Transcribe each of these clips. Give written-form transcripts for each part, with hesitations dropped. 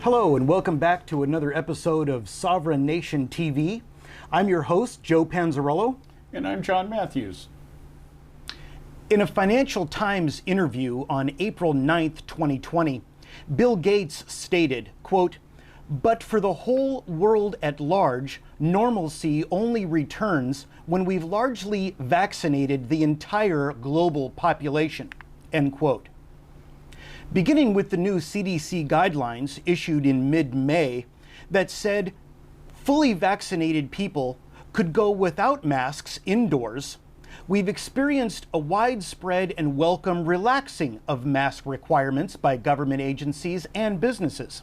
Hello and welcome back to another episode of Sovereign Nation TV. I'm your host, Joe Panzarello. And I'm John Matthews. In a Financial Times interview on April 9th, 2020, Bill Gates stated, quote, "But for the whole world at large, normalcy only returns when we've largely vaccinated the entire global population," end quote. Beginning with the new CDC guidelines issued in mid-May that said fully vaccinated people could go without masks indoors, we've experienced a widespread and welcome relaxing of mask requirements by government agencies and businesses.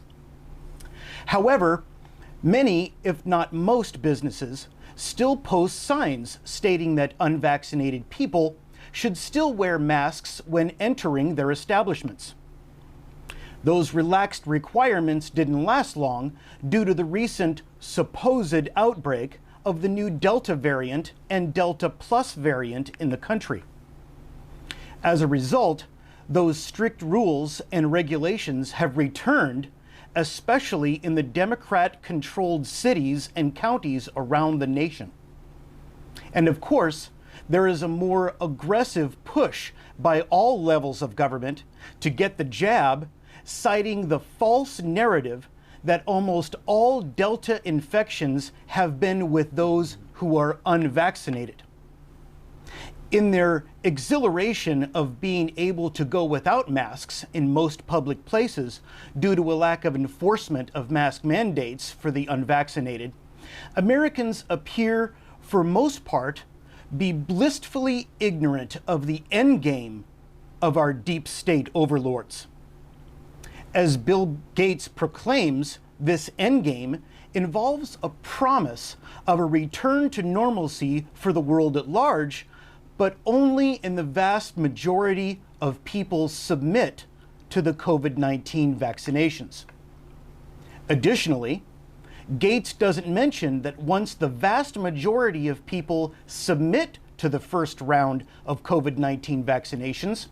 However, many, if not most businesses, still post signs stating that unvaccinated people should still wear masks when entering their establishments. Those relaxed requirements didn't last long due to the recent supposed outbreak of the new Delta variant and Delta Plus variant in the country. As a result, those strict rules and regulations have returned, especially in the Democrat-controlled cities and counties around the nation. And of course, there is a more aggressive push by all levels of government to get the jab, citing the false narrative that almost all Delta infections have been with those who are unvaccinated. In their exhilaration of being able to go without masks in most public places due to a lack of enforcement of mask mandates for the unvaccinated, Americans appear, for most part, be blissfully ignorant of the end game of our deep state overlords. As Bill Gates proclaims, this endgame involves a promise of a return to normalcy for the world at large, but only in the vast majority of people submit to the COVID-19 vaccinations. Additionally, Gates doesn't mention that once the vast majority of people submit to the first round of COVID-19 vaccinations,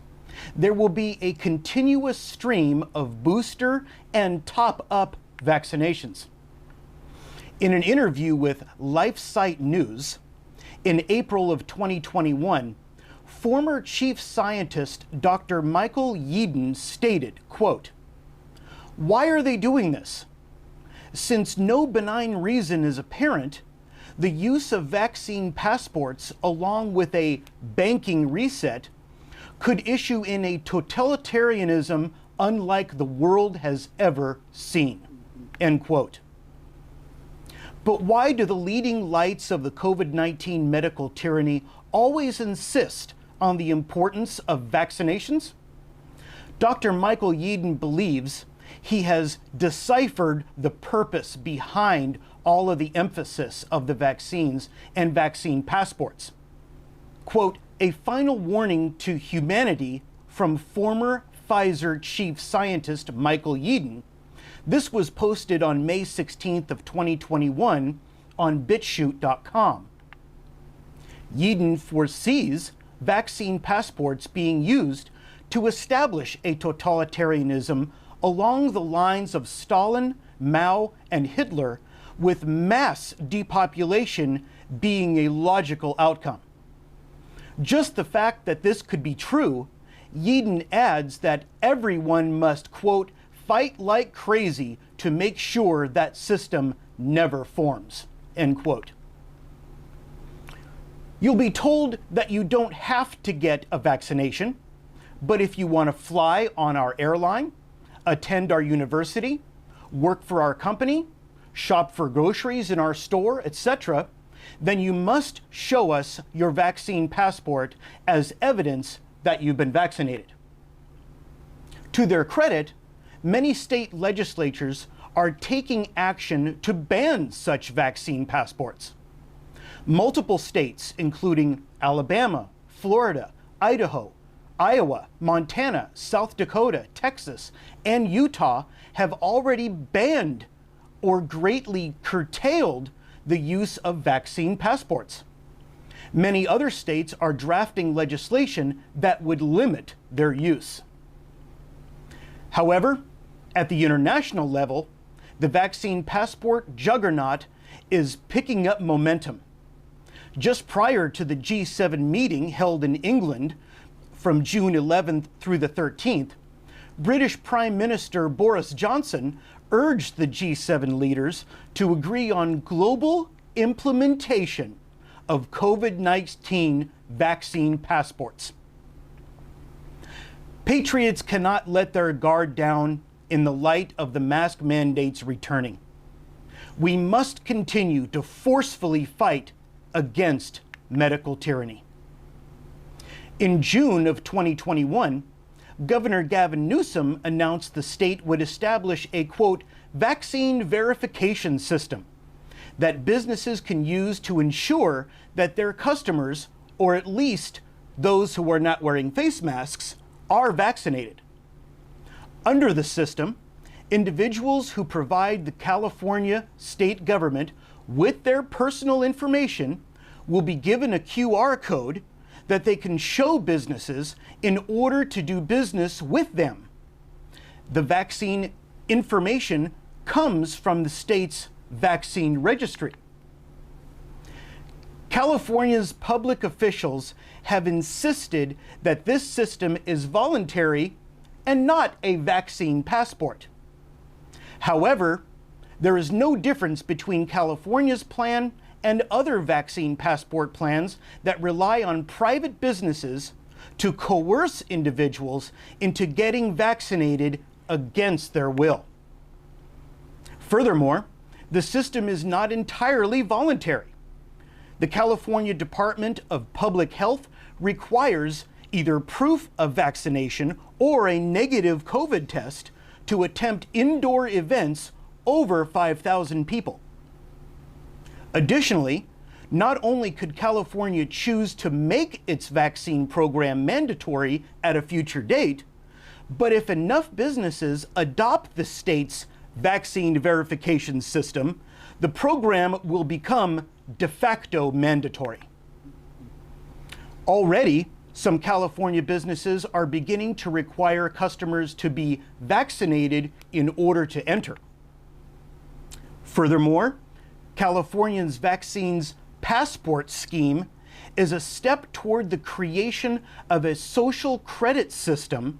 there will be a continuous stream of booster and top-up vaccinations. In an interview with LifeSite News in April of 2021, former chief scientist Dr. Michael Yeadon stated, quote, "Why are they doing this? Since no benign reason is apparent, the use of vaccine passports along with a banking reset could issue in a totalitarianism unlike the world has ever seen," end quote. But why do the leading lights of the COVID-19 medical tyranny always insist on the importance of vaccinations? Dr. Michael Yeadon believes he has deciphered the purpose behind all of the emphasis of the vaccines and vaccine passports. Quote, "A final warning to humanity from former Pfizer chief scientist Michael Yeadon." This was posted on May 16th of 2021 on BitChute.com. Yeadon foresees vaccine passports being used to establish a totalitarianism along the lines of Stalin, Mao, and Hitler, with mass depopulation being a logical outcome. Just the fact that this could be true, Yeadon adds that everyone must, quote, "fight like crazy to make sure that system never forms," end quote. You'll be told that you don't have to get a vaccination, but if you want to fly on our airline, attend our university, work for our company, shop for groceries in our store, etc., then you must show us your vaccine passport as evidence that you've been vaccinated. To their credit, many state legislatures are taking action to ban such vaccine passports. Multiple states, including Alabama, Florida, Idaho, Iowa, Montana, South Dakota, Texas, and Utah, have already banned or greatly curtailed the use of vaccine passports. Many other states are drafting legislation that would limit their use. However, at the international level, The vaccine passport juggernaut is picking up momentum. Just prior to the G7 meeting held in England from June 11th through the 13th, British Prime Minister Boris Johnson urged the G7 leaders to agree on global implementation of COVID-19 vaccine passports. Patriots cannot let their guard down in the light of the mask mandates returning. We must continue to forcefully fight against medical tyranny. In June of 2021, Governor Gavin Newsom announced the state would establish a, quote, vaccine verification system that businesses can use to ensure that their customers, or at least those who are not wearing face masks, are vaccinated. Under the system, individuals who provide the California state government with their personal information will be given a QR code that they can show businesses in order to do business with them. The vaccine information comes from the state's vaccine registry. California's public officials have insisted that this system is voluntary and not a vaccine passport. However, there is no difference between California's plan and other vaccine passport plans that rely on private businesses to coerce individuals into getting vaccinated against their will. Furthermore, the system is not entirely voluntary. The California Department of Public Health requires either proof of vaccination or a negative COVID test to attempt indoor events over 5,000 people. Additionally, not only could California choose to make its vaccine program mandatory at a future date, but if enough businesses adopt the state's vaccine verification system, the program will become de facto mandatory. Already, some California businesses are beginning to require customers to be vaccinated in order to enter. Furthermore, California's vaccines passport scheme is a step toward the creation of a social credit system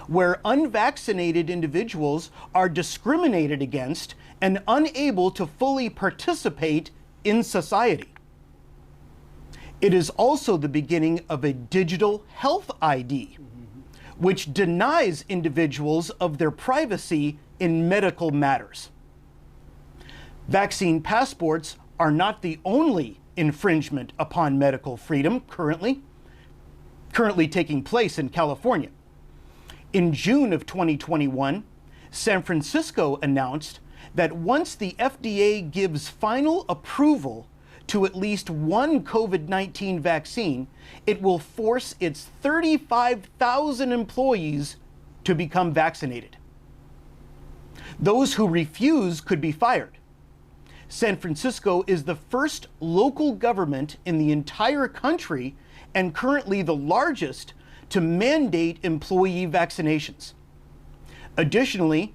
where unvaccinated individuals are discriminated against and unable to fully participate in society. It is also the beginning of a digital health ID, which denies individuals of their privacy in medical matters. Vaccine passports are not the only infringement upon medical freedom currently taking place in California. In June of 2021, San Francisco announced that once the FDA gives final approval to at least one COVID-19 vaccine, it will force its 35,000 employees to become vaccinated. Those who refuse could be fired. San Francisco is the first local government in the entire country and currently the largest to mandate employee vaccinations. Additionally,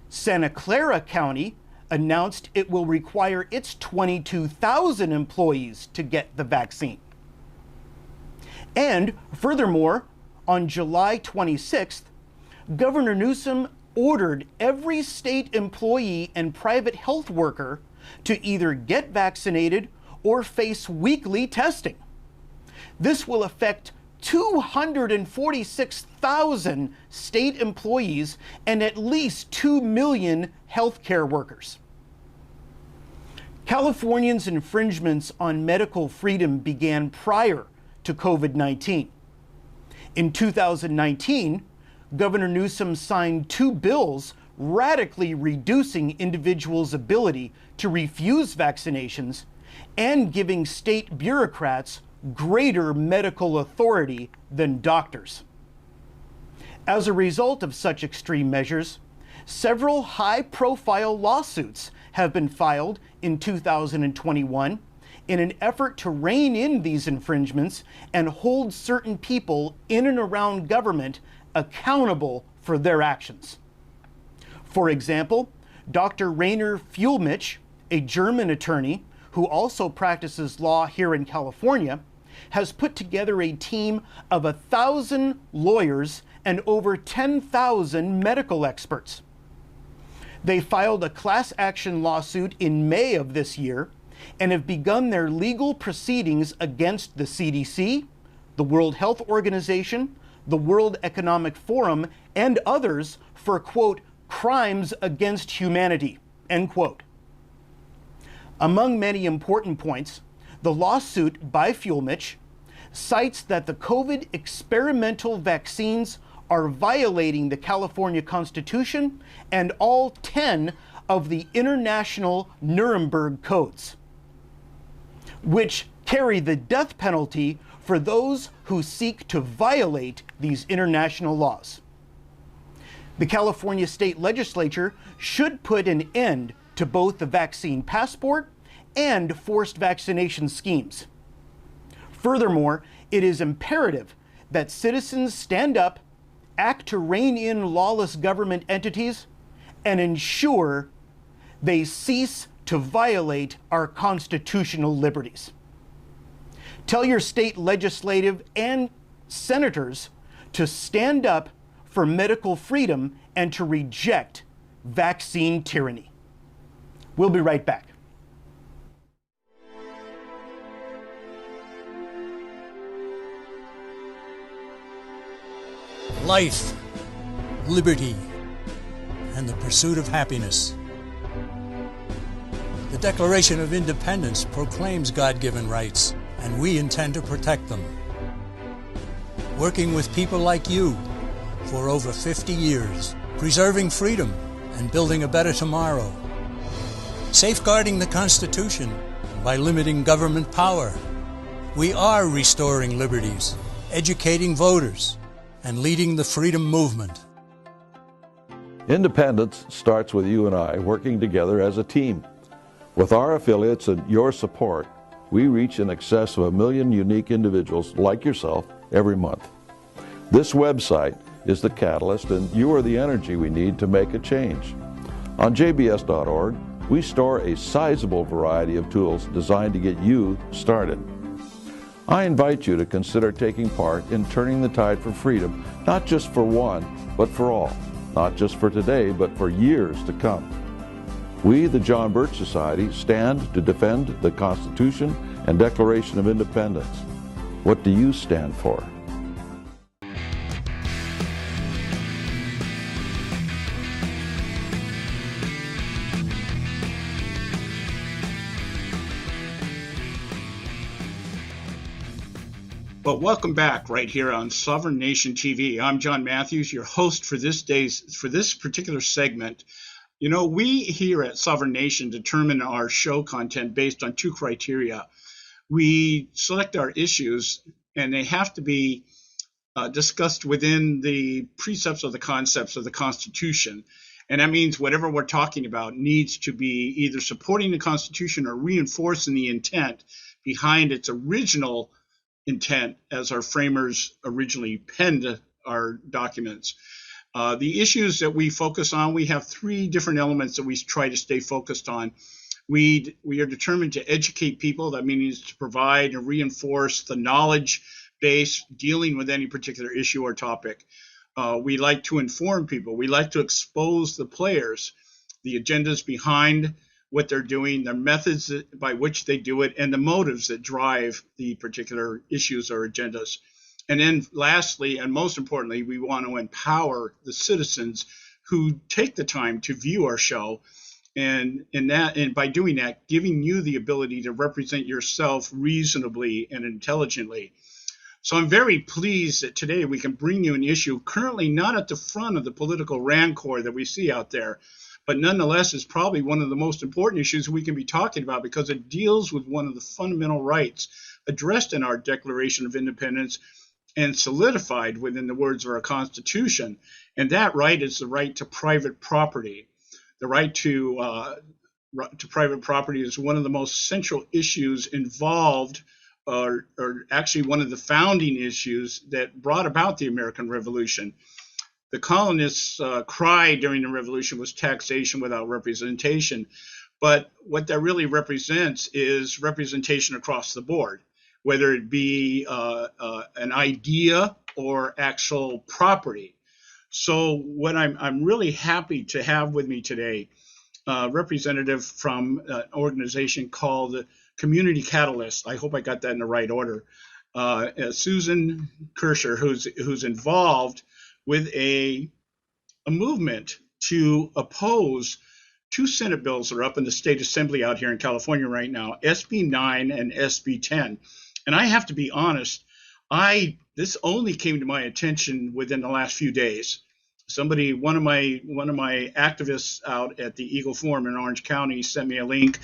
Santa Clara County announced it will require its 22,000 employees to get the vaccine. And furthermore, on July 26th, Governor Newsom ordered every state employee and private health worker to either get vaccinated or face weekly testing. This will affect 246,000 state employees and at least 2 million healthcare workers. Californians' infringements on medical freedom began prior to COVID-19. In 2019, Governor Newsom signed 2 bills radically reducing individuals' ability to refuse vaccinations and giving state bureaucrats greater medical authority than doctors. As a result of such extreme measures, several high-profile lawsuits have been filed in 2021 in an effort to rein in these infringements and hold certain people in and around government accountable for their actions. For example, Dr. Rainer Fuhlmich, a German attorney who also practices law here in California, has put together a team of 1,000 lawyers and over 10,000 medical experts. They filed a class action lawsuit in May of this year and have begun their legal proceedings against the CDC, the World Health Organization, the World Economic Forum, and others for, quote, crimes against humanity, end quote. Among many important points, the lawsuit by Fuhlmich cites that the COVID experimental vaccines are violating the California Constitution and all 10 of the international Nuremberg codes, which carry the death penalty for those who seek to violate these international laws. The California State Legislature should put an end to both the vaccine passport and forced vaccination schemes. Furthermore, it is imperative that citizens stand up, act to rein in lawless government entities, and ensure they cease to violate our constitutional liberties. Tell your state legislative and senators to stand up for medical freedom and to reject vaccine tyranny. We'll be right back. Life, liberty, and the pursuit of happiness. The Declaration of Independence proclaims God-given rights, and we intend to protect them. Working with people like you for over 50 years, preserving freedom and building a better tomorrow. Safeguarding the Constitution by limiting government power. We are restoring liberties, educating voters, and leading the freedom movement. Independence starts with you and I working together as a team. With our affiliates and your support, we reach in excess of 1 million unique individuals like yourself every month. This website is the catalyst, and you are the energy we need to make a change. On jbs.org, we store a sizable variety of tools designed to get you started. I invite you to consider taking part in turning the tide for freedom, not just for one, but for all. Not just for today, but for years to come. We, the John Birch Society, stand to defend the Constitution and Declaration of Independence. What do you stand for? Well, welcome back right here on Sovereign Nation TV. I'm John Matthews, your host for this particular segment. You know, we here at Sovereign Nation determine our show content based on two criteria. We select our issues, and they have to be discussed within the precepts of the concepts of the Constitution. And that means whatever we're talking about needs to be either supporting the Constitution or reinforcing the intent behind its original intent as our framers originally penned our documents. The issues that we focus on, we have three different elements that we try to stay focused on. We are determined to educate people. That means to provide and reinforce the knowledge base dealing with any particular issue or topic. We like to inform people. We like to expose the players, the agendas behind what they're doing, the methods by which they do it, and the motives that drive the particular issues or agendas. And then lastly, and most importantly, we want to empower the citizens who take the time to view our show, and by doing that, giving you the ability to represent yourself reasonably and intelligently. So I'm very pleased that today we can bring you an issue currently not at the front of the political rancor that we see out there, but nonetheless is probably one of the most important issues we can be talking about because it deals with one of the fundamental rights addressed in our Declaration of Independence and solidified within the words of our Constitution. And that right is the right to private property. The right to private property is one of the most central issues involved, or actually one of the founding issues that brought about the American Revolution. the colonists' cry during the Revolution was taxation without representation. But what that really represents is representation across the board, whether it be an idea or actual property. So what I'm really happy to have with me today, representative from an organization called Community Catalyst. I hope I got that in the right order. Susan Kirsch, who's involved with a movement to oppose two Senate bills that are up in the state assembly out here in California right now, SB 9 and SB 10. And I have to be honest, this only came to my attention within the last few days. One of my activists out at the Eagle Forum in Orange County sent me a link,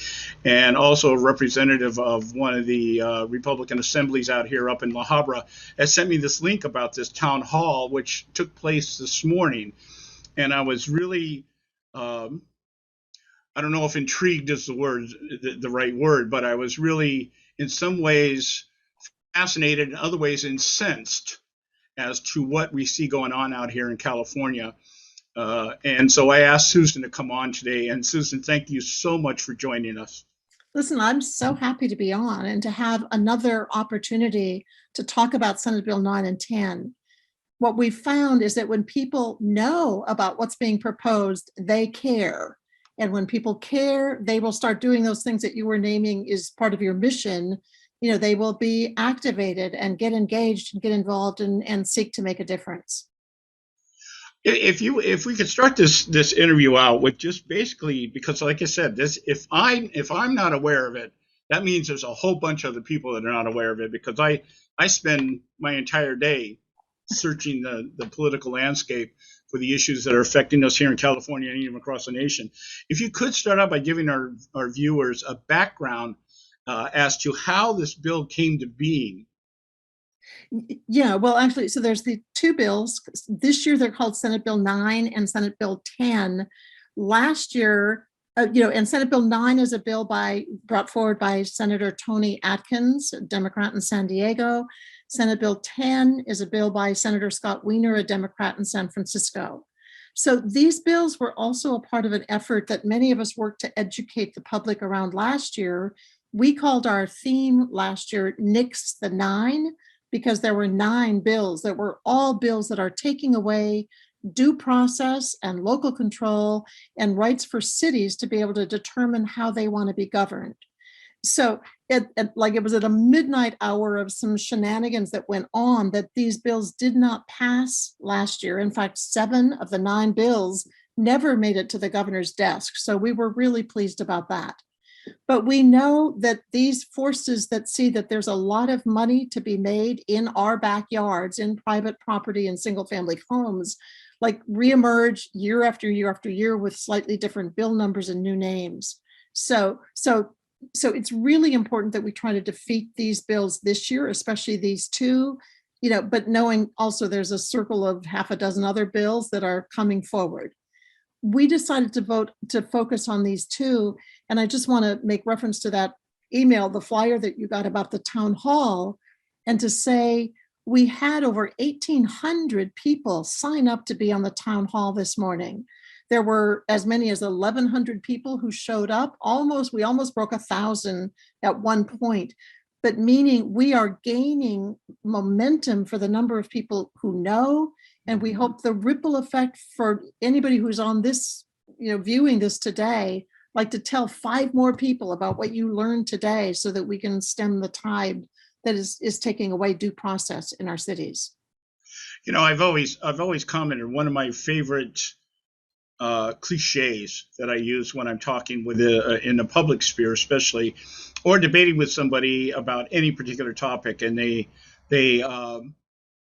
and also a representative of one of the Republican assemblies out here up in La Habra has sent me this link about this town hall, which took place this morning. And I was really, I don't know if intrigued is the right word, but I was really, in some ways, fascinated, in other ways, incensed as to what we see going on out here in California. And so I asked Susan to come on today. And Susan, thank you so much for joining us. Listen, I'm so happy to be on and to have another opportunity to talk about Senate Bill 9 and 10. What we've found is that when people know about what's being proposed, they care. And when people care, they will start doing those things that you were naming is part of your mission. You know, they will be activated and get engaged and get involved and seek to make a difference. If we could start this interview out with just basically, because like I said, if I'm not aware of it, that means there's a whole bunch of other people that are not aware of it, because I spend my entire day searching the political landscape for the issues that are affecting us here in California and even across the nation. If you could start out by giving our viewers a background as to how this bill came to being. Yeah, well, actually, so there's the two bills. This year, they're called Senate Bill 9 and Senate Bill 10. Last year, and Senate Bill 9 is a bill brought forward by Senator Tony Atkins, a Democrat in San Diego. Senate Bill 10 is a bill by Senator Scott Wiener, a Democrat in San Francisco. So these bills were also a part of an effort that many of us worked to educate the public around last year. We called our theme last year Nix the 9, because there were 9 bills that were all bills that are taking away due process and local control and rights for cities to be able to determine how they want to be governed. So it was at a midnight hour of some shenanigans that went on that these bills did not pass last year. In fact, 7 of the 9 bills never made it to the governor's desk. So we were really pleased about that. But we know that these forces that see that there's a lot of money to be made in our backyards, in private property and single family homes, like reemerge year after year after year with slightly different bill numbers and new names. So it's really important that we try to defeat these bills this year, especially these 2, but knowing also there's a circle of half a dozen other bills that are coming forward. We decided to focus on these 2. And I just want to make reference to that email, the flyer that you got about the town hall, and to say we had over 1,800 people sign up to be on the town hall this morning. There were as many as 1,100 people who showed up. We almost broke 1,000 at one point, but meaning we are gaining momentum for the number of people who know. And we hope the ripple effect for anybody who's on this, viewing this today, like to tell 5 more people about what you learned today so that we can stem the tide that is taking away due process in our cities. I've always commented, one of my favorite cliches that I use when I'm talking with in the public sphere, especially, or debating with somebody about any particular topic, and they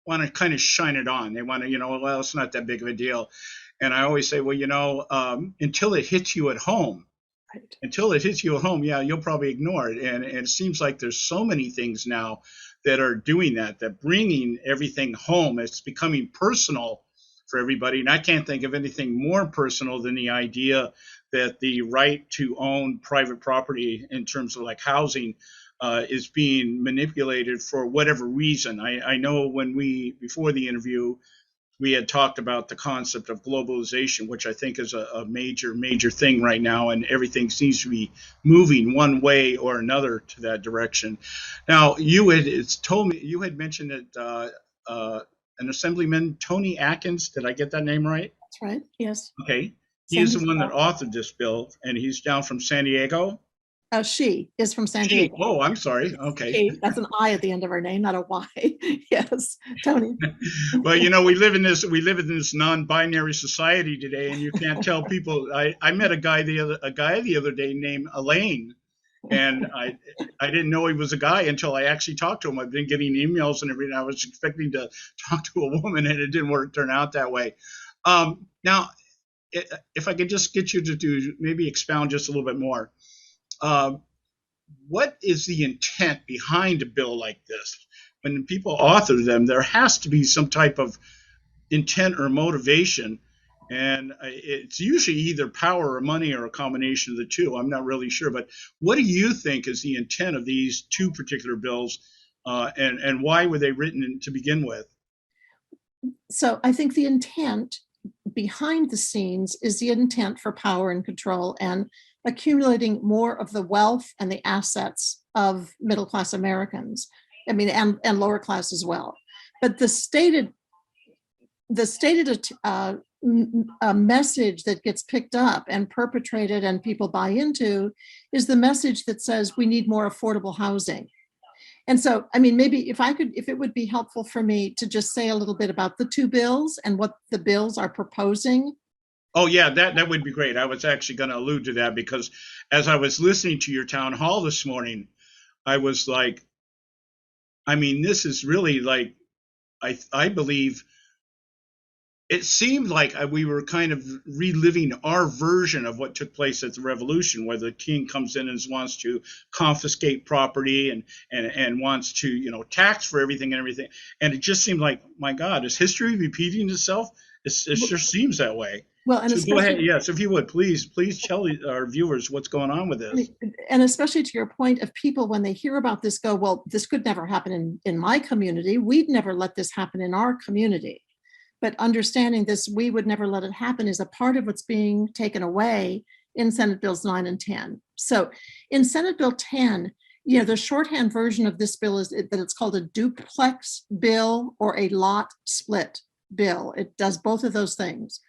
want to kind of shine it on. They want to, well, it's not that big of a deal. And I always say, well, until it hits you at home, yeah, you'll probably ignore it. And it seems like there's so many things now that are doing that bringing everything home. It's becoming personal for everybody. And I can't think of anything more personal than the idea that the right to own private property in terms of like housing is being manipulated for whatever reason. I know before the interview, we had talked about the concept of globalization, which I think is a major thing right now, and everything seems to be moving one way or another to that direction. Now, you had mentioned that an Assemblyman, Tony Atkins, did I get that name right? That's right. Yes. Okay. He San is the one that Diego. authored this bill, and he's down from San Diego. She is from San Diego. Oh, I'm sorry. Okay. She, that's an I at the end of her name, not a Y. Yes, Tony. Well, we live in this non-binary society today, and you can't tell people. I met a guy the other day named Elaine, and I didn't know he was a guy until I actually talked to him. I've been getting emails and everything. I was expecting to talk to a woman, and it didn't turn out that way. Now, if I could just get you to maybe expound just a little bit more. What is the intent behind a bill like this? When people author them, there has to be some type of intent or motivation, and it's usually either power or money or a combination of the two. I'm not really sure, but what do you think is the intent of these two particular bills, and why were they written to begin with? So I think the intent behind the scenes is the intent for power and control and accumulating more of the wealth and the assets of middle-class Americans. I mean, and lower class as well. But the stated message that gets picked up and perpetrated and people buy into is the message that says we need more affordable housing. And so, I mean, maybe if it would be helpful for me to just say a little bit about the two bills and what the bills are proposing. Oh, yeah, that would be great. I was actually going to allude to that because as I was listening to your town hall this morning, I was like, I mean, this is really like, I believe it seemed like we were kind of reliving our version of what took place at the revolution, where the king comes in and wants to confiscate property and wants to, tax for everything and everything. And it just seemed like, my God, is history repeating itself? It just seems that way. Well, and so go ahead. Yes, if you would, please tell our viewers what's going on with this. And especially to your point of people, when they hear about this, go, well, this could never happen in my community. We'd never let this happen in our community. But understanding this, we would never let it happen is a part of what's being taken away in Senate Bills 9 and 10. So in Senate Bill 10, the shorthand version of this bill is that it's called a duplex bill or a lot split bill. It does both of those things.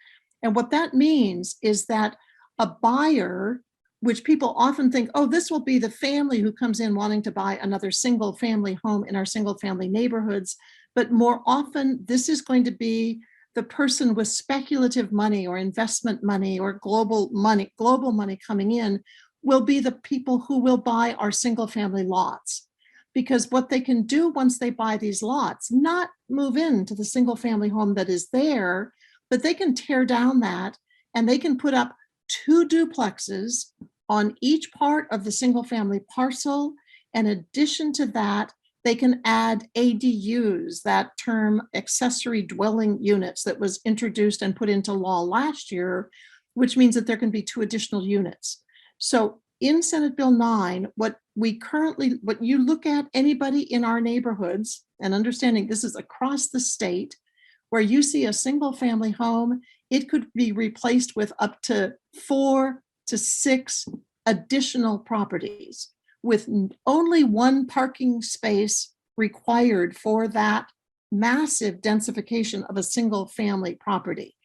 And what that means is that a buyer, which people often think, oh, this will be the family who comes in wanting to buy another single family home in our single family neighborhoods. But more often, this is going to be the person with speculative money or investment money or global money coming in will be the people who will buy our single family lots. Because what they can do once they buy these lots, not move into the single family home that is there, but they can tear down that and they can put up 2 duplexes on each part of the single family parcel. In addition to that, they can add ADUs, that term accessory dwelling units that was introduced and put into law last year, which means that there can be 2 additional units. So in Senate Bill 9, what you look at anybody in our neighborhoods and understanding this is across the state, where you see a single family home, it could be replaced with up to 4 to 6 additional properties with only 1 parking space required for that massive densification of a single family property.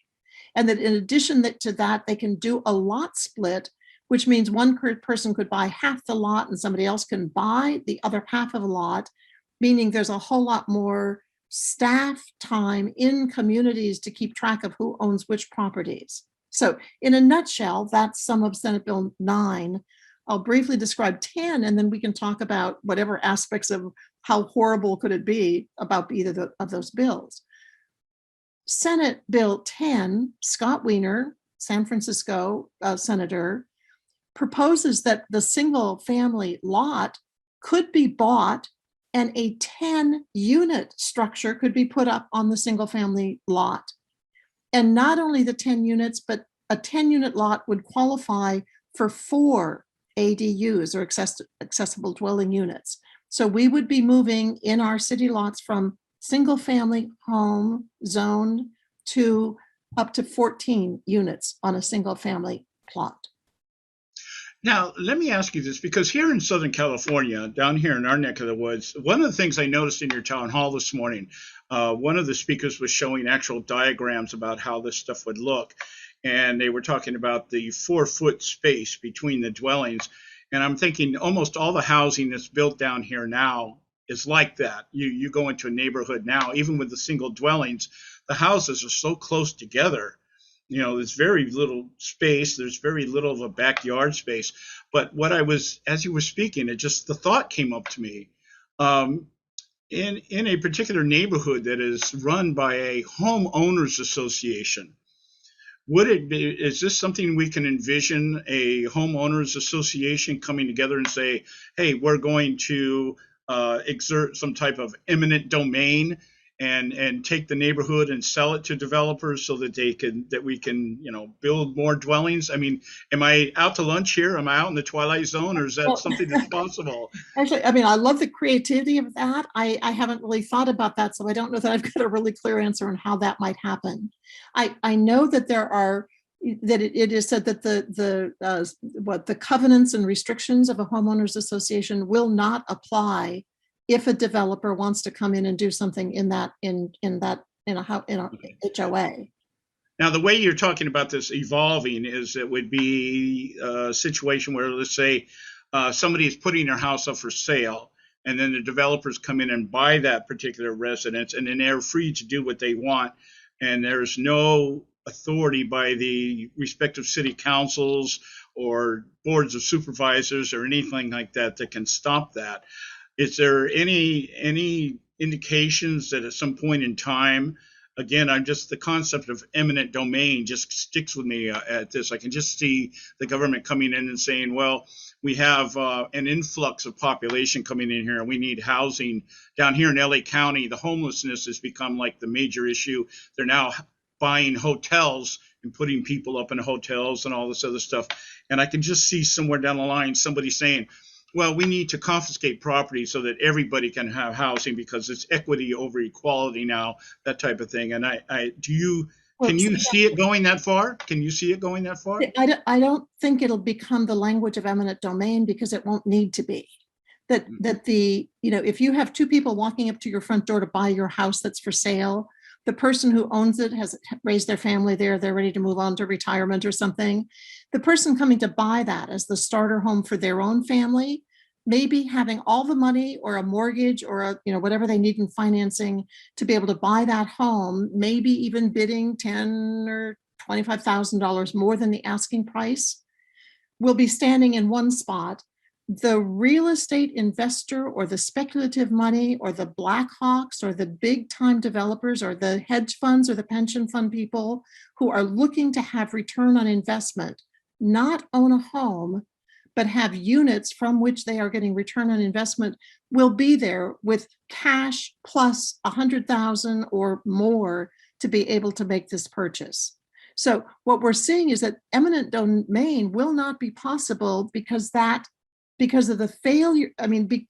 And that in addition to that, they can do a lot split, which means one person could buy half the lot and somebody else can buy the other half of a lot, meaning there's a whole lot more staff time in communities to keep track of who owns which properties. So in a nutshell, that's some of Senate Bill 9. I'll briefly describe 10, and then we can talk about whatever aspects of how horrible could it be about either of those bills. Senate Bill 10, Scott Wiener, San Francisco senator, proposes that the single family lot could be bought and a 10-unit structure could be put up on the single family lot. And not only the 10 units, but a 10-unit lot would qualify for 4 ADUs or accessible dwelling units. So we would be moving in our city lots from single family home zone to up to 14 units on a single family plot. Now, let me ask you this, because here in Southern California, down here in our neck of the woods, one of the things I noticed in your town hall this morning, one of the speakers was showing actual diagrams about how this stuff would look. And they were talking about the 4-foot space between the dwellings. And I'm thinking almost all the housing that's built down here now is like that. You go into a neighborhood now, even with the single dwellings, the houses are so close together. You know, there's very little space. There's very little of a backyard space. But what I was, as you were speaking, the thought came up to me. In a particular neighborhood that is run by a homeowners association, is this something we can envision, a homeowners association coming together and say, hey, we're going to exert some type of eminent domain and take the neighborhood and sell it to developers so that we can build more dwellings? I mean, am I out to lunch here? Am I out in the twilight zone, or is that something that's possible? Actually, I mean, I love the creativity of that. I haven't really thought about that, so I don't know that I've got a really clear answer on how that might happen. I know that it is said that the covenants and restrictions of a homeowners association will not apply if a developer wants to come in and do something in a HOA. Now, the way you're talking about this evolving is it would be a situation where, let's say, somebody is putting their house up for sale, and then the developers come in and buy that particular residence, and then they're free to do what they want, and there's no authority by the respective city councils or boards of supervisors or anything like that that can stop that. Is there any indications that at some point in time, again, the concept of eminent domain just sticks with me at this. I can just see the government coming in and saying, well, we have an influx of population coming in here and we need housing. Down here in LA County, the homelessness has become like the major issue. They're now buying hotels and putting people up in hotels and all this other stuff. And I can just see somewhere down the line somebody saying, well, we need to confiscate property so that everybody can have housing because it's equity over equality now, that type of thing. And can you see it going that far? Can you see it going that far? I don't think it'll become the language of eminent domain because it won't need to be. That if you have two people walking up to your front door to buy your house that's for sale, the person who owns it has raised their family there, they're ready to move on to retirement or something. The person coming to buy that as the starter home for their own family, maybe having all the money or a mortgage or whatever they need in financing to be able to buy that home, maybe even bidding $10,000 or $25,000 more than the asking price, will be standing in one spot. The real estate investor or the speculative money or the Blackhawks or the big time developers or the hedge funds or the pension fund people who are looking to have return on investment, not own a home, but have units from which they are getting return on investment, will be there with cash plus 100,000 or more to be able to make this purchase. So what we're seeing is that eminent domain will not be possible because of the failure,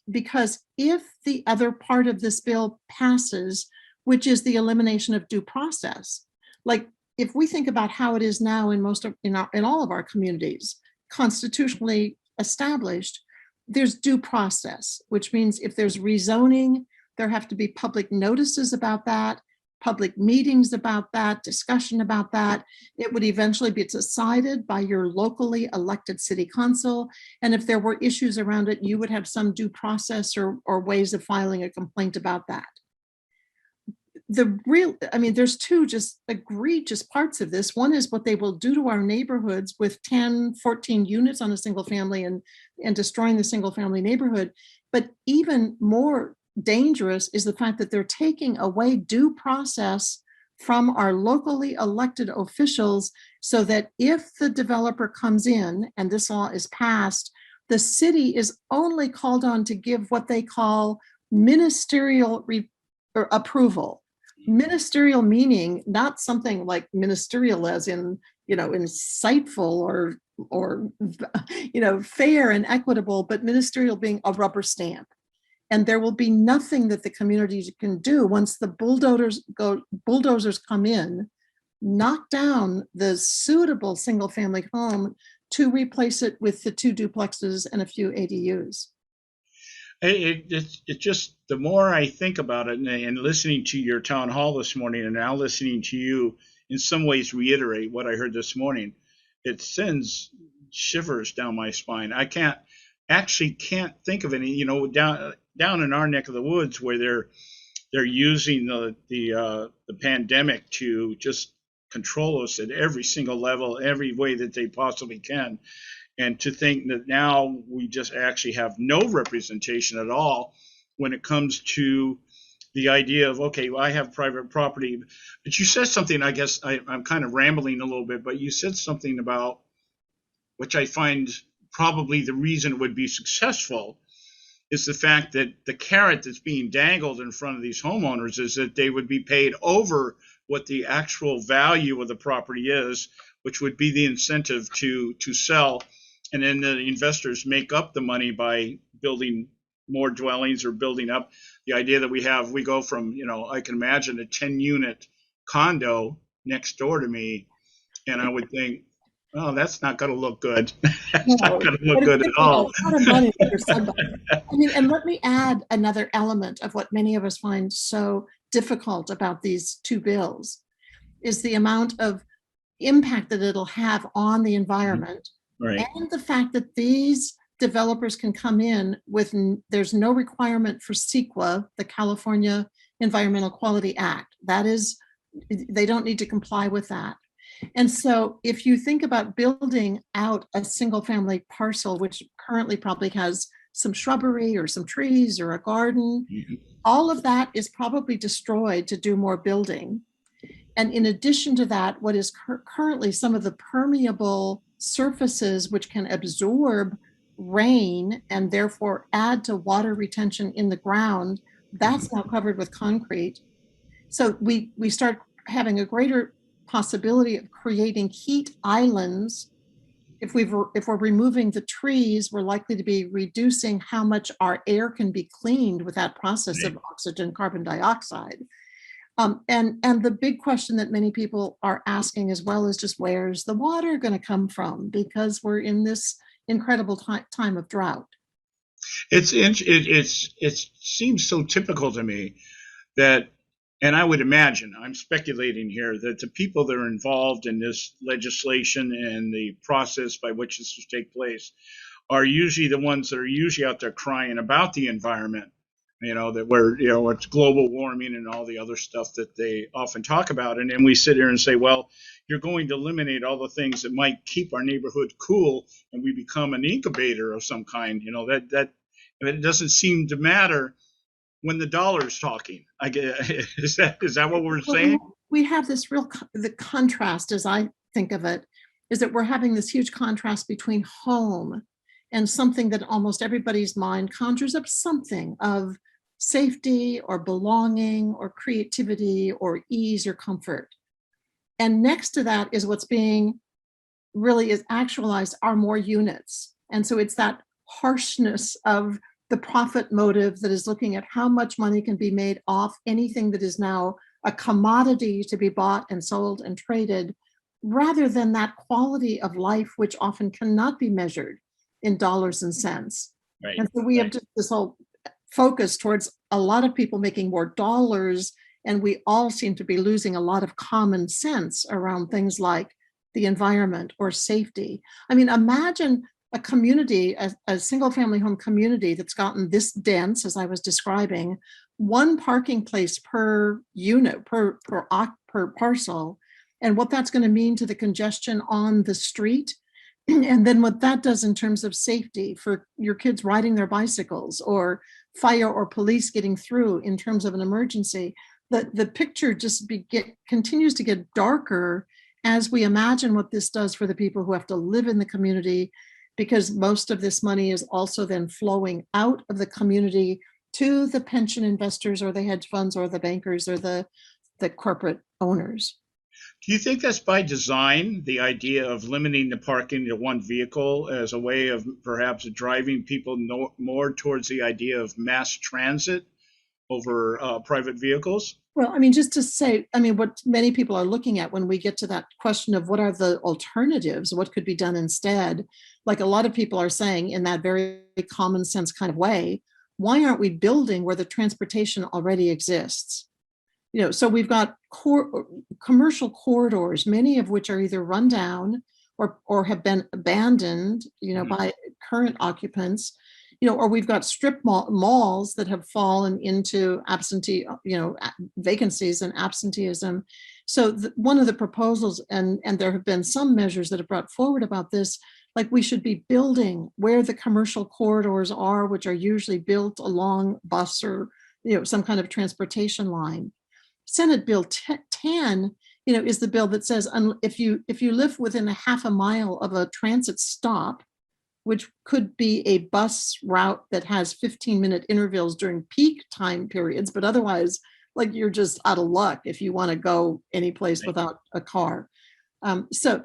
because if the other part of this bill passes, which is the elimination of due process, like if we think about how it is now in all of our communities, constitutionally established, there's due process, which means if there's rezoning, there have to be public notices about that, public meetings about that, discussion about that. It would eventually be decided by your locally elected city council. And if there were issues around it, you would have some due process or ways of filing a complaint about that. There's two just egregious parts of this. One is what they will do to our neighborhoods with 10, 14 units on a single family and destroying the single family neighborhood. But even more dangerous is the fact that they're taking away due process from our locally elected officials so that if the developer comes in and this law is passed, the city is only called on to give what they call ministerial approval. Ministerial meaning not something like ministerial as in, insightful or fair and equitable, but ministerial being a rubber stamp. And there will be nothing that the community can do once the bulldozers come in knock down the suitable single family home to replace it with the 2 duplexes and a few ADUs. It just, the more I think about it, and listening to your town hall this morning, and now listening to you in some ways reiterate what I heard this morning, it sends shivers down my spine. I can't think of any, down in our neck of the woods where they're using the pandemic to just control us at every single level, every way that they possibly can. And to think that now we just actually have no representation at all when it comes to the idea of, okay, well, I have private property. But you said something, I guess I'm kind of rambling a little bit, but you said something about, which I find probably the reason it would be successful, is the fact that the carrot that's being dangled in front of these homeowners is that they would be paid over what the actual value of the property is, which would be the incentive to sell. And then the investors make up the money by building more dwellings or building up the idea that we go from, I can imagine a 10-unit condo next door to me. And I would think, oh, that's not going to look good. That's not going to look good at all. A lot of money for somebody. And let me add another element of what many of us find so difficult about these 2 bills is the amount of impact that it'll have on the environment. Right. And the fact that these developers can come in with, there's no requirement for CEQA, the California Environmental Quality Act. That is, they don't need to comply with that. And so if you think about building out a single family parcel, which currently probably has some shrubbery or some trees or a garden, all of that is probably destroyed to do more building. And in addition to that, what is currently some of the permeable surfaces which can absorb rain and therefore add to water retention in the ground, that's now covered with concrete. So we start having a greater possibility of creating heat islands. If we're removing the trees, we're likely to be reducing how much our air can be cleaned with that process of oxygen, carbon dioxide. And the big question that many people are asking as well is just, where's the water going to come from? Because we're in this incredible time of drought. It seems so typical to me that, and I would imagine, I'm speculating here, that the people that are involved in this legislation and the process by which this will take place are usually the ones that are usually out there crying about the environment. That we're, it's global warming and all the other stuff that they often talk about. And then we sit here and say, well, you're going to eliminate all the things that might keep our neighborhood cool, and we become an incubator of some kind. That it doesn't seem to matter when the dollar's talking. Is that what we're saying? We have this the contrast, as I think of it, is that we're having this huge contrast between home and something that almost everybody's mind conjures up something of safety or belonging or creativity or ease or comfort. And next to that is what's being really is actualized are more units. And so it's that harshness of the profit motive that is looking at how much money can be made off anything that is now a commodity to be bought and sold and traded, rather than that quality of life, which often cannot be measured in dollars and cents. Right. And so we have just this whole focus towards a lot of people making more dollars, and we all seem to be losing a lot of common sense around things like the environment or safety. Imagine a community, a single family home community that's gotten this dense, as I was describing, one parking place per unit, per parcel, and what that's going to mean to the congestion on the street. And then what that does in terms of safety for your kids riding their bicycles, or fire or police getting through in terms of an emergency. The picture just continues to get darker as we imagine what this does for the people who have to live in the community, because most of this money is also then flowing out of the community to the pension investors or the hedge funds or the bankers or the corporate owners. Do you think that's by design, the idea of limiting the parking to one vehicle as a way of perhaps driving people more towards the idea of mass transit over private vehicles? Well, I mean, just to say, I mean, what many people are looking at when we get to that question of what are the alternatives, what could be done instead, like a lot of people are saying in that very common sense kind of way, why aren't we building where the transportation already exists? You know, so we've got commercial corridors, many of which are either run down or have been abandoned, you know, by current occupants, you know, or we've got strip malls that have fallen into absentee, you know, vacancies and absenteeism. So one of the proposals, and there have been some measures that have brought forward about this, like we should be building where the commercial corridors are, which are usually built along bus or, you know, some kind of transportation line. Senate Bill 10, you know, is the bill that says if you live within a half a mile of a transit stop, which could be a bus route that has 15-minute intervals during peak time periods, but otherwise, like you're just out of luck if you want to go any place without a car. So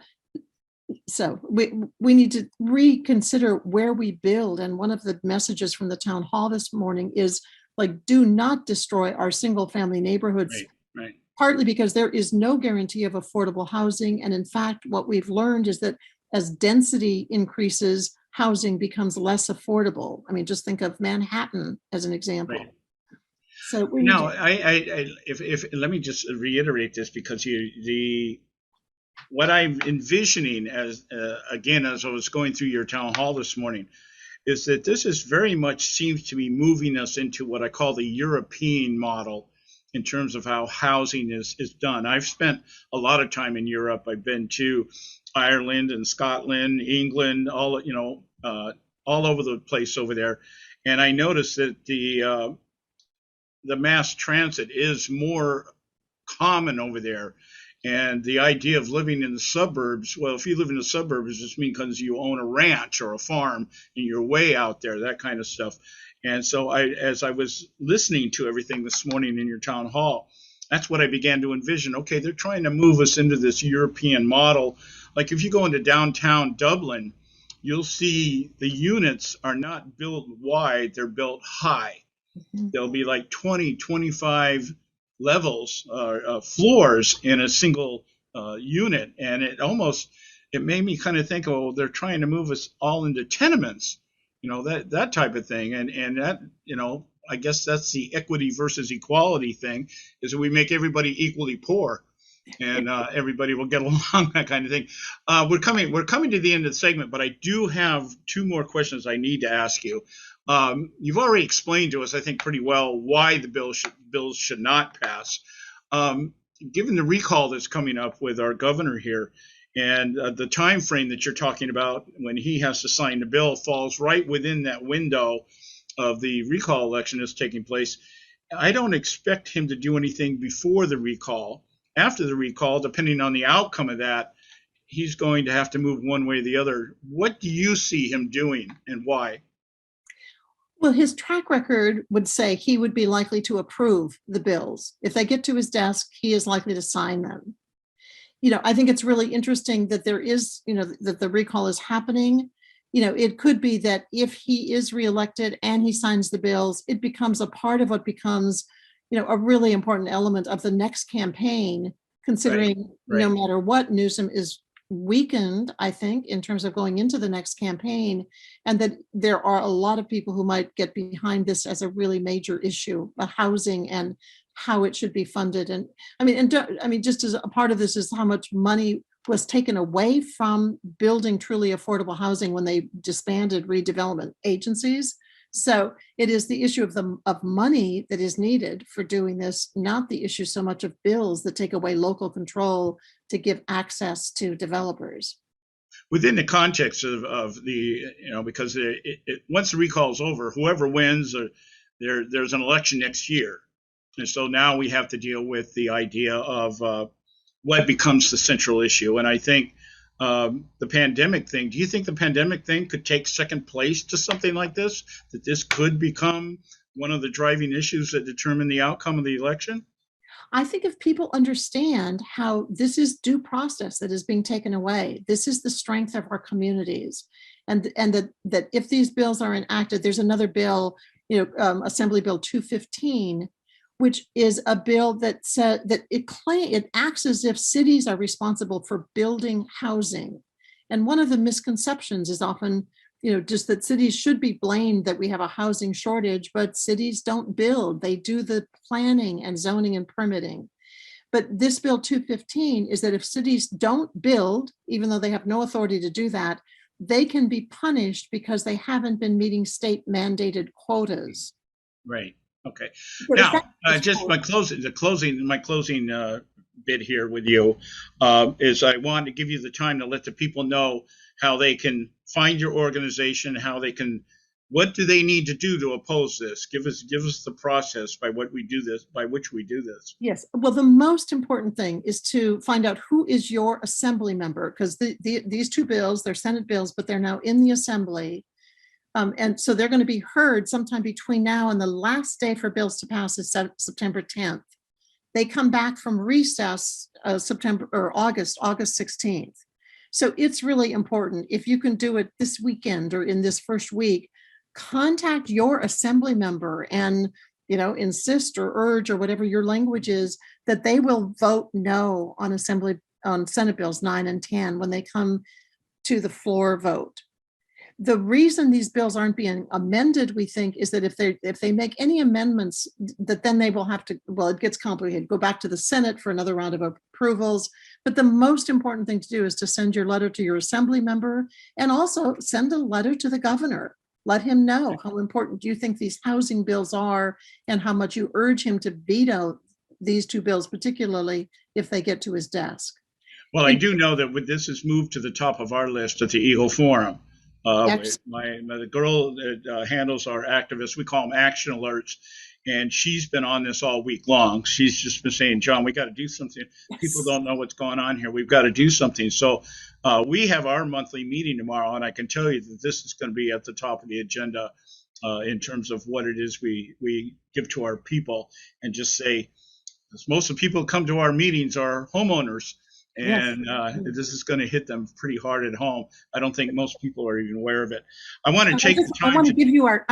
we need to reconsider where we build. And one of the messages from the town hall this morning is like, do not destroy our single family neighborhoods. Right. Partly because there is no guarantee of affordable housing. And in fact, what we've learned is that as density increases, housing becomes less affordable. I mean, just think of Manhattan as an example. Right. So we now, if let me just reiterate this, because what I'm envisioning as again, as I was going through your town hall this morning, is that this is very much seems to be moving us into what I call the European model in terms of how housing is done. I've spent a lot of time in Europe. I've been to Ireland and Scotland, England, all over the place over there, and I noticed that the mass transit is more common over there. And the idea of living in the suburbs, well, if you live in the suburbs, it just means because you own a ranch or a farm and you're way out there, that kind of stuff. And so as I was listening to everything this morning in your town hall, that's what I began to envision. Okay, they're trying to move us into this European model. Like if you go into downtown Dublin, you'll see the units are not built wide, they're built high. Mm-hmm. There'll be like 20, 25 levels floors in a single unit, and it made me kind of think, oh, they're trying to move us all into tenements, you know, that type of thing, and that, you know, I guess that's the equity versus equality thing, is that we make everybody equally poor, and everybody will get along, that kind of thing. We're coming to the end of the segment, but I do have two more questions I need to ask you. You've already explained to us, I think, pretty well why the bills should not pass. Given the recall that's coming up with our governor here, and the time frame that you're talking about when he has to sign the bill falls right within that window of the recall election that's taking place, I don't expect him to do anything before the recall. After the recall, depending on the outcome of that, he's going to have to move one way or the other. What do you see him doing, and why? Well, his track record would say he would be likely to approve the bills. If they get to his desk, he is likely to sign them. You know, I think it's really interesting that there is, you know, that the recall is happening. You know, it could be that if he is reelected and he signs the bills, it becomes a part of what becomes, you know, a really important element of the next campaign, considering right. No matter what, Newsom is weakened, I think, in terms of going into the next campaign, and that there are a lot of people who might get behind this as a really major issue, housing and how it should be funded. And I mean, just as a part of this is how much money was taken away from building truly affordable housing when they disbanded redevelopment agencies. So it is the issue of money that is needed for doing this, not the issue so much of bills that take away local control to give access to developers. Within the context of the, you know, because once the recall is over, whoever wins, there's an election next year. And so now we have to deal with the idea of what becomes the central issue. And I think the pandemic thing, do you think the pandemic thing could take second place to something like this, that this could become one of the driving issues that determine the outcome of the election? I think if people understand how this is due process that is being taken away, this is the strength of our communities, and that if these bills are enacted, there's another bill, you know, Assembly Bill 215, which is a bill that said that it acts as if cities are responsible for building housing. And one of the misconceptions is often, just that cities should be blamed that we have a housing shortage, but cities don't build. They do the planning and zoning and permitting. But this bill 215 is that if cities don't build, even though they have no authority to do that, they can be punished because they haven't been meeting state mandated quotas. Right. Okay. But Now, just my closing bit here with you is I want to give you the time to let the people know how they can find your organization, what do they need to do to oppose this? Give us the process by which we do this. Yes. Well, the most important thing is to find out who is your assembly member, because these two bills, they're Senate bills, but they're now in the assembly. And so they're going to be heard sometime between now and the last day for bills to pass is September 10th. They come back from recess August 16th. So it's really important. If you can do it this weekend or in this first week, contact your assembly member and insist or urge or whatever your language is that they will vote no on Senate bills 9 and 10 when they come to the floor vote. The reason these bills aren't being amended, we think, is that if they make any amendments, that then they will have to, it gets complicated, go back to the Senate for another round of approvals. But the most important thing to do is to send your letter to your assembly member and also send a letter to the governor. Let him know how important you think these housing bills are and how much you urge him to veto these two bills, particularly if they get to his desk. Well, I do know that this is moved to the top of our list at the Eagle Forum. The girl that handles our activists, we call them action alerts, and she's been on this all week long. She's just been saying, John, we got to do something. Yes. People don't know what's going on here. We've got to do something. So we have our monthly meeting tomorrow, and I can tell you that this is going to be at the top of the agenda in terms of what it is we give to our people, and just say, most of the people who come to our meetings are homeowners. And this is going to hit them pretty hard at home. I don't think most people are even aware of it. I want to take the time. I want to give you our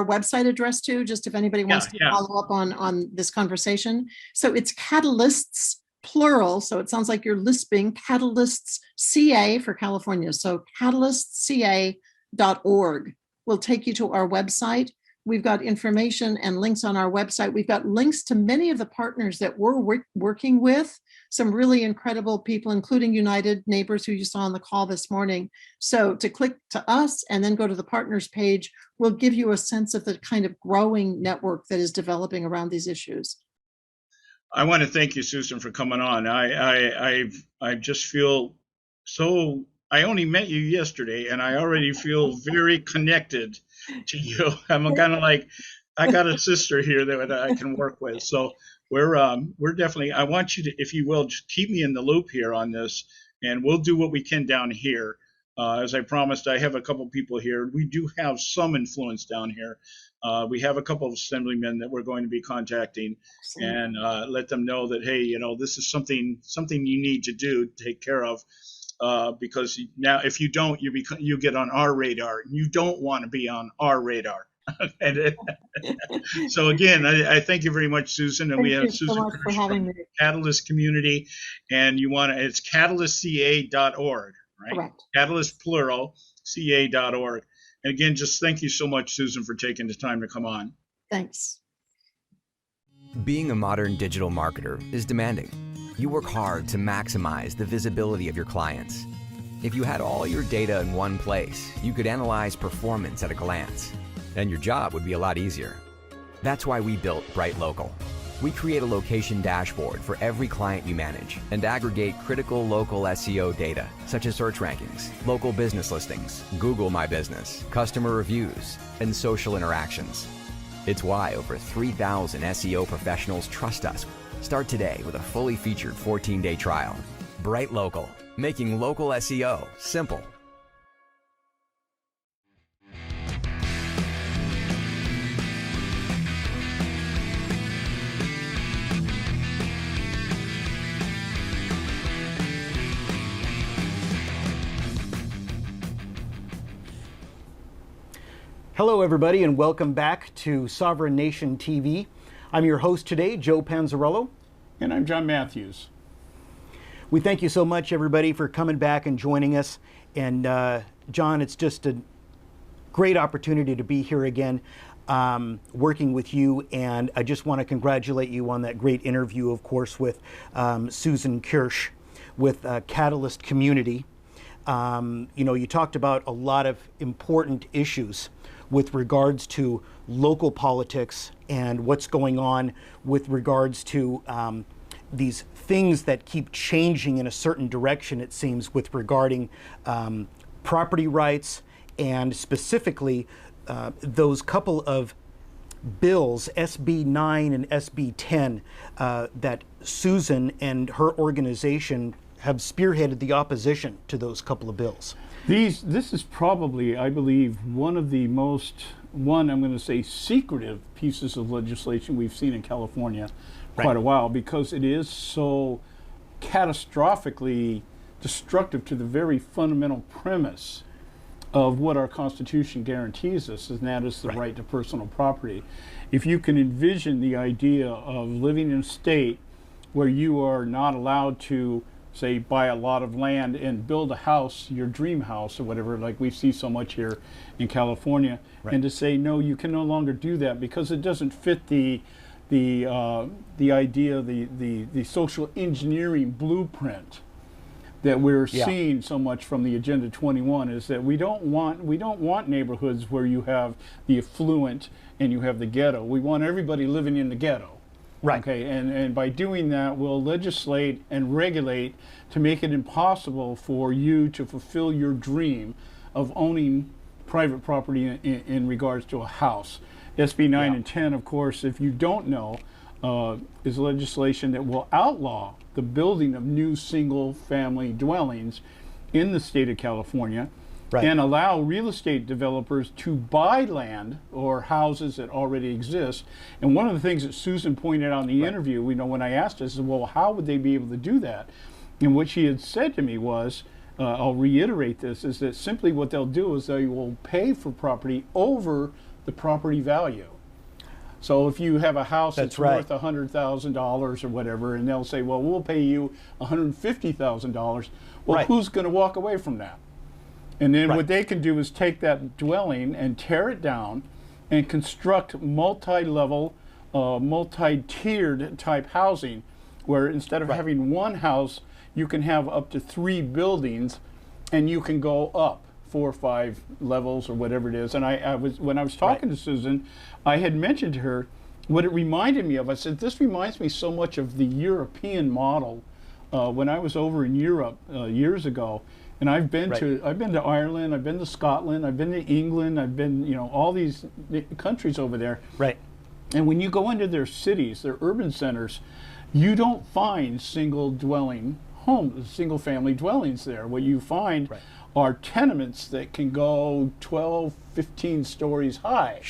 website address too, just if anybody wants to follow up on this conversation. So it's Catalysts, plural. So it sounds like you're lisping, Catalysts CA for California. So catalystsca.org will take you to our website. We've got information and links on our website. We've got links to many of the partners that we're working with, some really incredible people, including United Neighbors, who you saw on the call this morning. So to click to us and then go to the partners page will give you a sense of the kind of growing network that is developing around these issues. I want to thank you, Susan, for coming on. I just feel so. I only met you yesterday, and I already feel very connected to you. I'm kind of like, I got a sister here that I can work with. So we're definitely, I want you to, if you will, just keep me in the loop here on this, and we'll do what we can down here. As I promised, I have a couple people here. We do have some influence down here. We have a couple of assemblymen that we're going to be contacting and let them know that, hey, this is something you need to do, take care of. Because now if you don't, you get on our radar. You don't want to be on our radar. So again, I thank you very much, Susan. And we have Susan Kirsch from Catalyst Community, and it's catalystca.org, right? Correct. Catalyst plural, ca.org. And again, just thank you so much, Susan, for taking the time to come on. Thanks. Being a modern digital marketer is demanding. You work hard to maximize the visibility of your clients. If you had all your data in one place, you could analyze performance at a glance, and your job would be a lot easier. That's why we built Bright Local. We create a location dashboard for every client you manage and aggregate critical local SEO data, such as search rankings, local business listings, Google My Business, customer reviews, and social interactions. It's why over 3,000 SEO professionals trust us. Start today with a fully featured 14-day trial. Bright Local, making local SEO simple. Hello, everybody, and welcome back to Sovereign Nation TV. I'm your host today, Joe Panzarello. And I'm John Matthews. We thank you so much, everybody, for coming back and joining us. And John, it's just a great opportunity to be here again, working with you. And I just want to congratulate you on that great interview, of course, with Susan Kirsch with Catalyst Community. You talked about a lot of important issues with regards to local politics and what's going on with regards to these things that keep changing in a certain direction, it seems, with regarding property rights, and specifically those couple of bills, SB 9 and SB 10, that Susan and her organization have spearheaded the opposition to those couple of bills. This is probably, I believe, one of the most, I'm going to say, secretive pieces of legislation we've seen in California quite a while, because it is so catastrophically destructive to the very fundamental premise of what our Constitution guarantees us, and that is the right to personal property. If you can envision the idea of living in a state where you are not allowed to, say, buy a lot of land and build a house, your dream house or whatever, like we see so much here in California, and to say, no, you can no longer do that because it doesn't fit the idea, the social engineering blueprint that we're seeing so much from the Agenda 21, is that we don't want neighborhoods where you have the affluent and you have the ghetto. We want everybody living in the ghetto. Right. Okay, and by doing that, we'll legislate and regulate to make it impossible for you to fulfill your dream of owning private property in regards to a house. SB 9 and 10, of course, if you don't know, is legislation that will outlaw the building of new single-family dwellings in the state of California, and allow real estate developers to buy land or houses that already exist. And one of the things that Susan pointed out in the interview, when I asked her, I said, well, how would they be able to do that? And what she had said to me was, I'll reiterate this, is that simply what they'll do is they will pay for property over the property value. So if you have a house that's worth $100,000 or whatever, and they'll say, well, we'll pay you $150,000. Well, who's going to walk away from that? And then what they can do is take that dwelling and tear it down and construct multi-level, multi-tiered type housing, where instead of having one house, you can have up to 3 buildings, and you can go up 4 or 5 levels or whatever it is. And when I was talking to Susan, I had mentioned to her what it reminded me of. I said, this reminds me so much of the European model. When I was over in Europe years ago, and I've been to Ireland, I've been to Scotland, I've been to England, I've been, all these countries over there. And when you go into their cities, their urban centers, you don't find single-family dwellings there. What you find are tenements that can go 12, 15 stories high.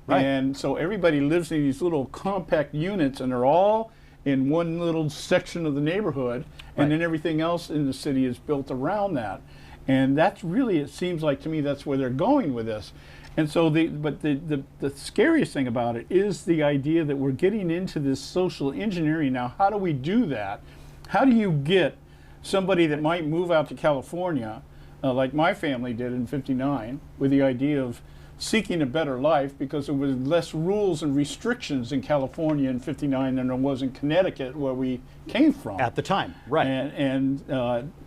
And so everybody lives in these little compact units, and they're all in one little section of the neighborhood, and then everything else in the city is built around that. And that's really, it seems like to me, that's where they're going with this. And so the scariest thing about it is the idea that we're getting into this social engineering. Now, how do we do that? How do you get somebody that might move out to California, like my family did in '59, with the idea of seeking a better life, because there was less rules and restrictions in California in '59 than there was in Connecticut, where we came from at the time, and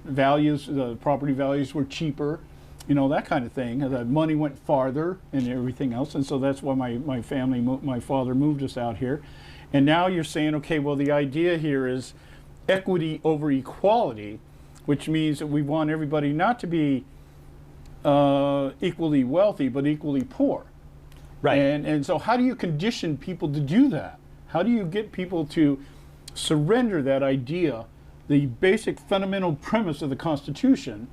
values, the property values were cheaper, that kind of thing. The money went farther and everything else, and so that's why my family, my father moved us out here. And now you're saying, okay, well, the idea here is equity over equality, which means that we want everybody not to be equally wealthy, but equally poor. And so how do you condition people to do that? How do you get people to surrender that idea, the basic fundamental premise of the Constitution,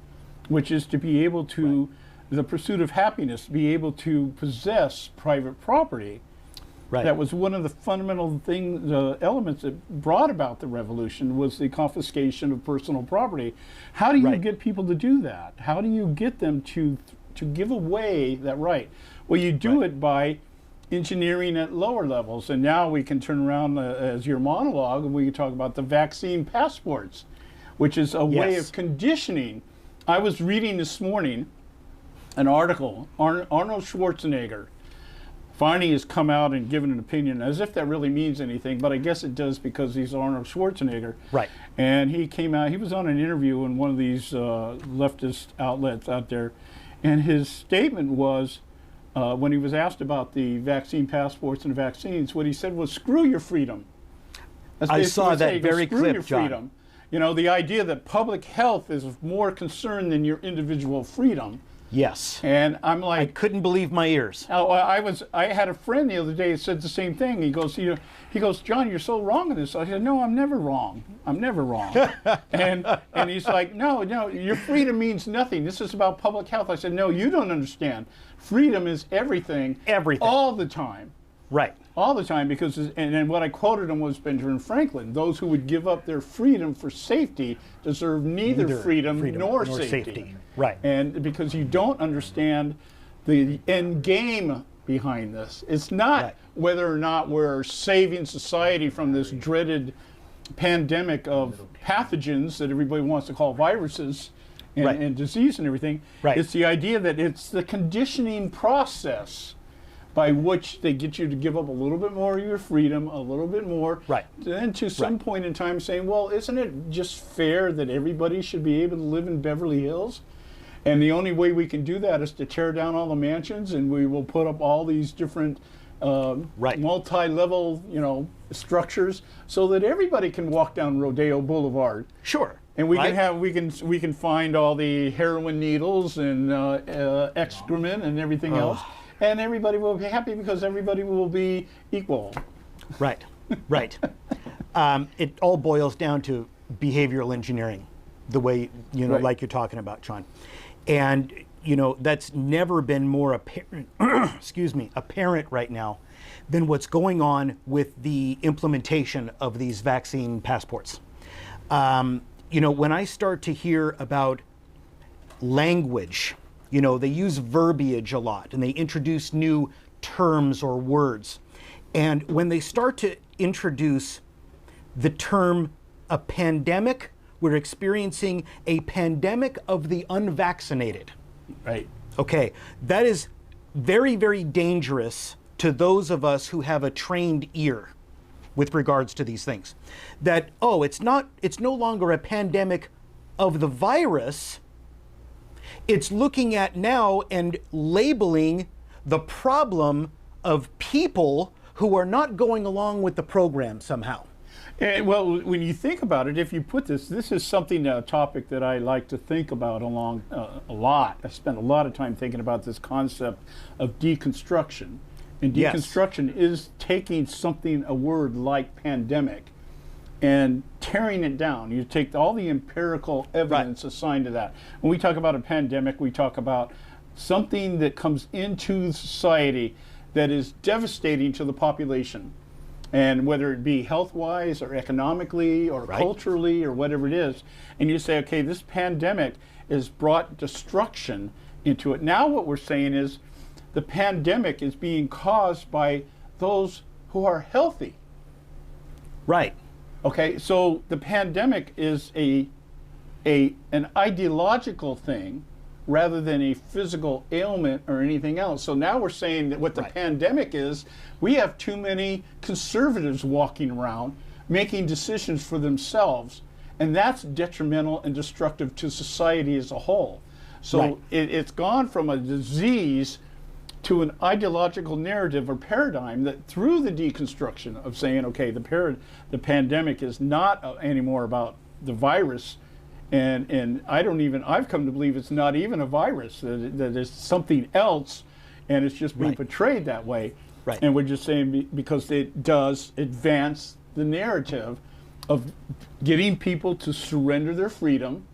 which is to be able to, the pursuit of happiness, be able to possess private property? That was one of the fundamental things, elements that brought about the revolution, was the confiscation of personal property. How do you get people to do that? How do you get them to give away that right? Well, you do it by engineering at lower levels. And now we can turn around as your monologue, and we can talk about the vaccine passports, which is a way of conditioning. I was reading this morning an article, Arnold Schwarzenegger finally has come out and given an opinion, as if that really means anything, but I guess it does because he's Arnold Schwarzenegger. Right. And he came out, he was on an interview in one of these leftist outlets out there, and his statement was, when he was asked about the vaccine passports and vaccines, what he said was, screw your freedom. That's I saw that very screw clip, your John. freedom. You know, the idea that public health is more concerned than your individual freedom. Yes. And I'm I like, couldn't believe my ears. I had a friend the other day that said the same thing. He goes, John, you're so wrong in this. I said, no, I'm never wrong. I'm never wrong. and he's like, no, your freedom means nothing. This is about public health. I said, no, you don't understand. Freedom is everything. Everything. All the time. Right. All the time, because, and what I quoted him was Benjamin Franklin. Those who would give up their freedom for safety deserve neither freedom nor safety. Right. And because you don't understand the end game behind this. It's not whether or not we're saving society from this dreaded pandemic of pathogens that everybody wants to call viruses and disease and everything. Right. It's the idea that it's the conditioning process by which they get you to give up a little bit more of your freedom, a little bit more. Right. Then to some point in time saying, well, isn't it just fair that everybody should be able to live in Beverly Hills? And the only way we can do that is to tear down all the mansions, and we will put up all these different multi-level, structures, so that everybody can walk down Rodeo Boulevard. Sure. And we can find all the heroin needles and excrement and everything else. And everybody will be happy because everybody will be equal. Right, right. It all boils down to behavioral engineering, the way, like you're talking about, John. And, that's never been more apparent, apparent right now than what's going on with the implementation of these vaccine passports. When I start to hear about language, they use verbiage a lot, and they introduce new terms or words. And when they start to introduce the term a pandemic, we're experiencing a pandemic of the unvaccinated. Right. Okay, that is very, very dangerous to those of us who have a trained ear with regards to these things. That, it's no longer a pandemic of the virus. It's looking at now and labeling the problem of people who are not going along with the program somehow. And, well, when you think about it, if you put this is a topic that I like to think about a lot. I spend a lot of time thinking about this concept of deconstruction. And deconstruction is taking a word like pandemic, and tearing it down. You take all the empirical evidence assigned to that. When we talk about a pandemic, we talk about something that comes into society that is devastating to the population. And whether it be health-wise or economically or culturally or whatever it is. And you say, okay, this pandemic has brought destruction into it. Now what we're saying is the pandemic is being caused by those who are healthy. Right. Okay, so the pandemic is an ideological thing rather than a physical ailment or anything else. So now we're saying that what the pandemic is, we have too many conservatives walking around making decisions for themselves, and that's detrimental and destructive to society as a whole. So it's gone from a disease to an ideological narrative or paradigm that through the deconstruction of saying, okay, the pandemic is not anymore about the virus, and I've come to believe it's not even a virus, that it's something else, and it's just being portrayed that way. Right. And we're just saying because it does advance the narrative of getting people to surrender their freedom,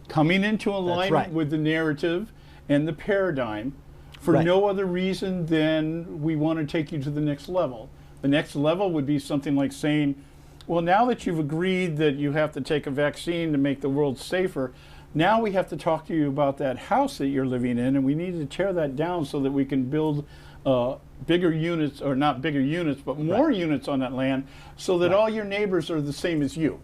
coming into alignment with the narrative and the paradigm for no other reason than we want to take you to the next level. The next level would be something like saying, well, now that you've agreed that you have to take a vaccine to make the world safer, now we have to talk to you about that house that you're living in, and we need to tear that down so that we can build bigger units, or not bigger units, but more units on that land, so that all your neighbors are the same as you.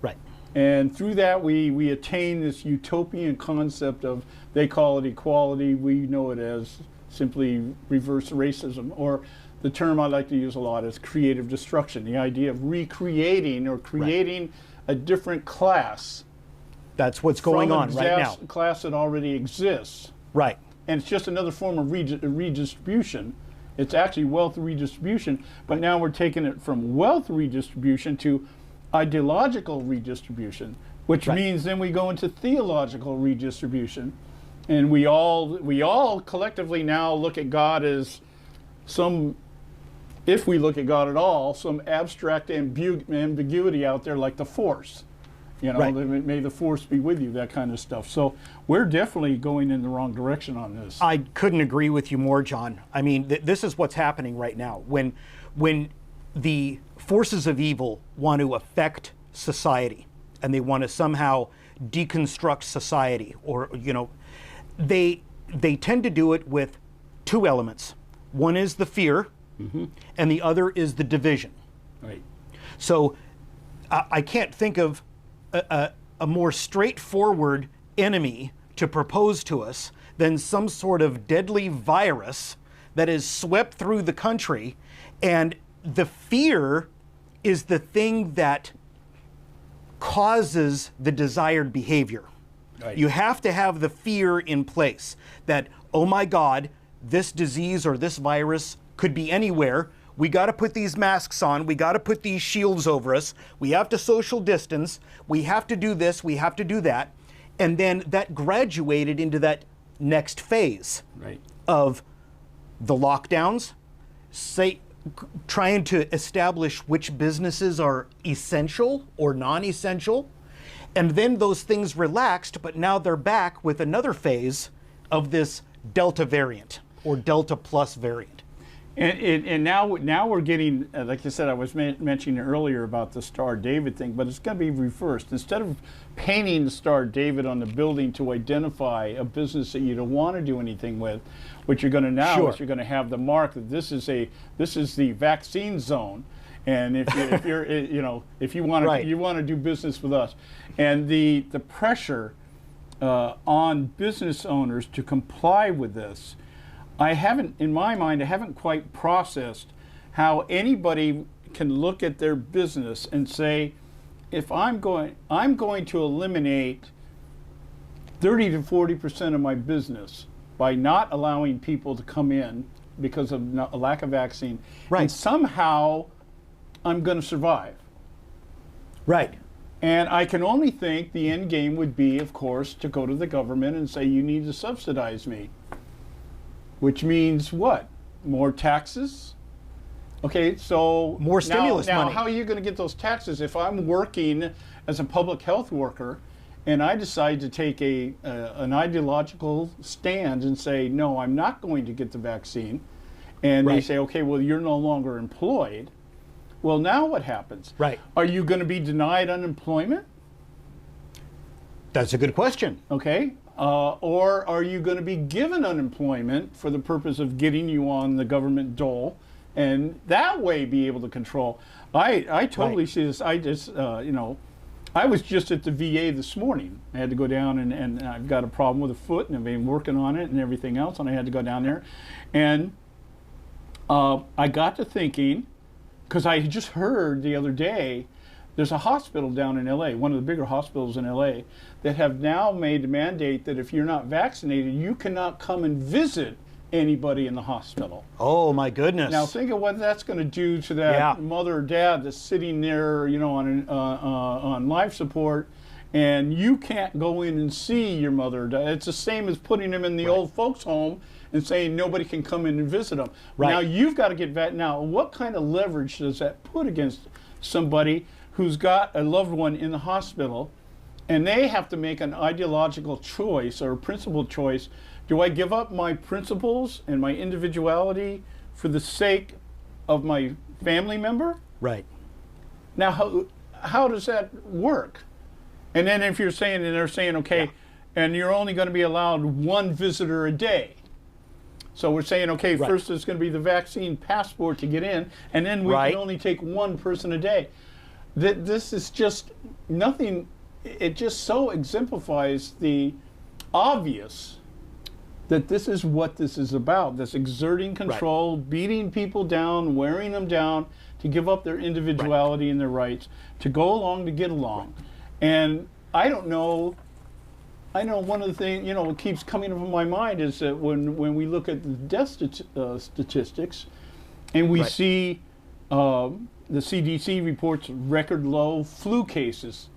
Right. And through that, we attain this utopian concept of, they call it equality, we know it as simply reverse racism, or the term I like to use a lot is creative destruction, the idea of recreating or creating a different class. That's what's going on right now. From a class that already exists. Right. And it's just another form of redistribution. It's actually wealth redistribution, but now we're taking it from wealth redistribution to ideological redistribution, which means then we go into theological redistribution. And we all collectively now look at God as some, if we look at God at all, some abstract ambiguity out there like the Force. You know, may the Force be with you, that kind of stuff. So we're definitely going in the wrong direction on this. I couldn't agree with you more, John. I mean, this is what's happening right now. When the forces of evil want to affect society and they want to somehow deconstruct society, or, you know, they tend to do it with two elements. One is the fear, and the other is the division. Right. So I can't think of a more straightforward enemy to propose to us than some sort of deadly virus that is swept through the country, and the fear is the thing that causes the desired behavior. Right. You have to have the fear in place that, oh my God, this disease or this virus could be anywhere. We got to put these masks on. We got to put these shields over us. We have to social distance. We have to do this. We have to do that. And then that graduated into that next phase of the lockdowns, trying to establish which businesses are essential or non-essential. And then those things relaxed, but now they're back with another phase of this Delta variant or Delta plus variant. And now we're getting, like I said, I was mentioning earlier about the Star of David thing, but it's going to be reversed. Instead of painting the Star of David on the building to identify a business that you don't want to do anything with, what you're going to now is you're going to have the mark that this is the vaccine zone, and if you want to do business with us, and the pressure on business owners to comply with this. In my mind, I haven't quite processed how anybody can look at their business and say, if I'm going to eliminate 30 to 40% of my business by not allowing people to come in because of a lack of vaccine, and somehow I'm going to survive. Right. And I can only think the end game would be, of course, to go to the government and say, you need to subsidize me. Which means what? More taxes? Okay, so more stimulus money. Now, how are you going to get those taxes if I'm working as a public health worker and I decide to take an ideological stand and say, no, I'm not going to get the vaccine, and they say, okay, well, you're no longer employed. Well, now what happens? Right. Are you going to be denied unemployment? That's a good question. Okay. Or are you going to be given unemployment for the purpose of getting you on the government dole, and that way be able to control? I totally see this. I just, I was just at the VA this morning. I had to go down, and I've got a problem with a foot, and I've been working on it and everything else, and I had to go down there. And I got to thinking, because I just heard the other day, there's a hospital down in LA, one of the bigger hospitals in LA, that have now made a mandate that if you're not vaccinated, you cannot come and visit anybody in the hospital. Oh my goodness. Now think of what that's going to do to that mother or dad that's sitting there, on life support, and you can't go in and see your mother or dad. It's the same as putting them in the old folks home and saying nobody can come in and visit them. Right. Now you've got to get Now, what kind of leverage does that put against somebody who's got a loved one in the hospital, and they have to make an ideological choice or a principled choice? Do I give up my principles and my individuality for the sake of my family member? Right. Now, how does that work? And then if you're saying, and they're saying, okay, and you're only going to be allowed one visitor a day. So we're saying, okay, Right. first it's going to be the vaccine passport to get in, and then we Right. can only take one person a day. This is just nothing. It just so exemplifies the obvious that this is what this is about, this exerting control, beating people down, wearing them down to give up their individuality and their rights, to go along to get along. And I don't know, I know one of the things, you know, what keeps coming up in my mind is that when we look at the death statistics and we see the CDC reports record low flu cases.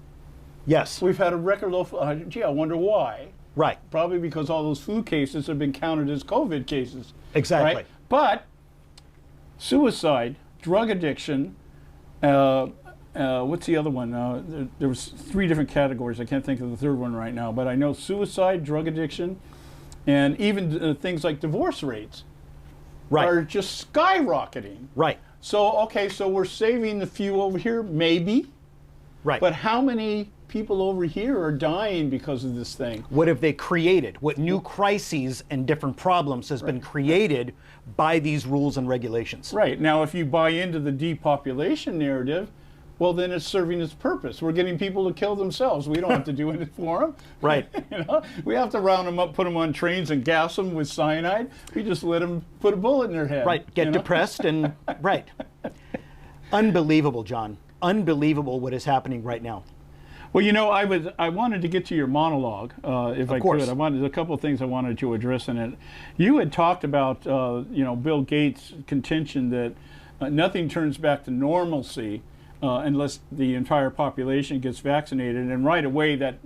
Yes. We've had a record low, gee, I wonder why. Right. Probably because all those flu cases have been counted as COVID cases. Exactly. Right? But suicide, drug addiction, what's the other one? There was 3 different categories. I can't think of the third one right now. But I know suicide, drug addiction, and even things like divorce rates are just skyrocketing. Right. So, okay, so we're saving the few over here, maybe. Right. But how many people over here are dying because of this thing? What have they created? What new crises and different problems has been created by these rules and regulations? Right. Now, if you buy into the depopulation narrative, well, then it's serving its purpose. We're getting people to kill themselves. We don't have to do anything for them. Right. You know, we have to round them up, put them on trains and gas them with cyanide. We just let them put a bullet in their head. Right. Get depressed and, right. Unbelievable, John. Unbelievable what is happening right now. Well, you know, I wanted to get to your monologue, if I course. could. I wanted a couple of things I wanted to address in it. You had talked about, you know, Bill Gates' contention that nothing turns back to normalcy unless the entire population gets vaccinated. And right away, that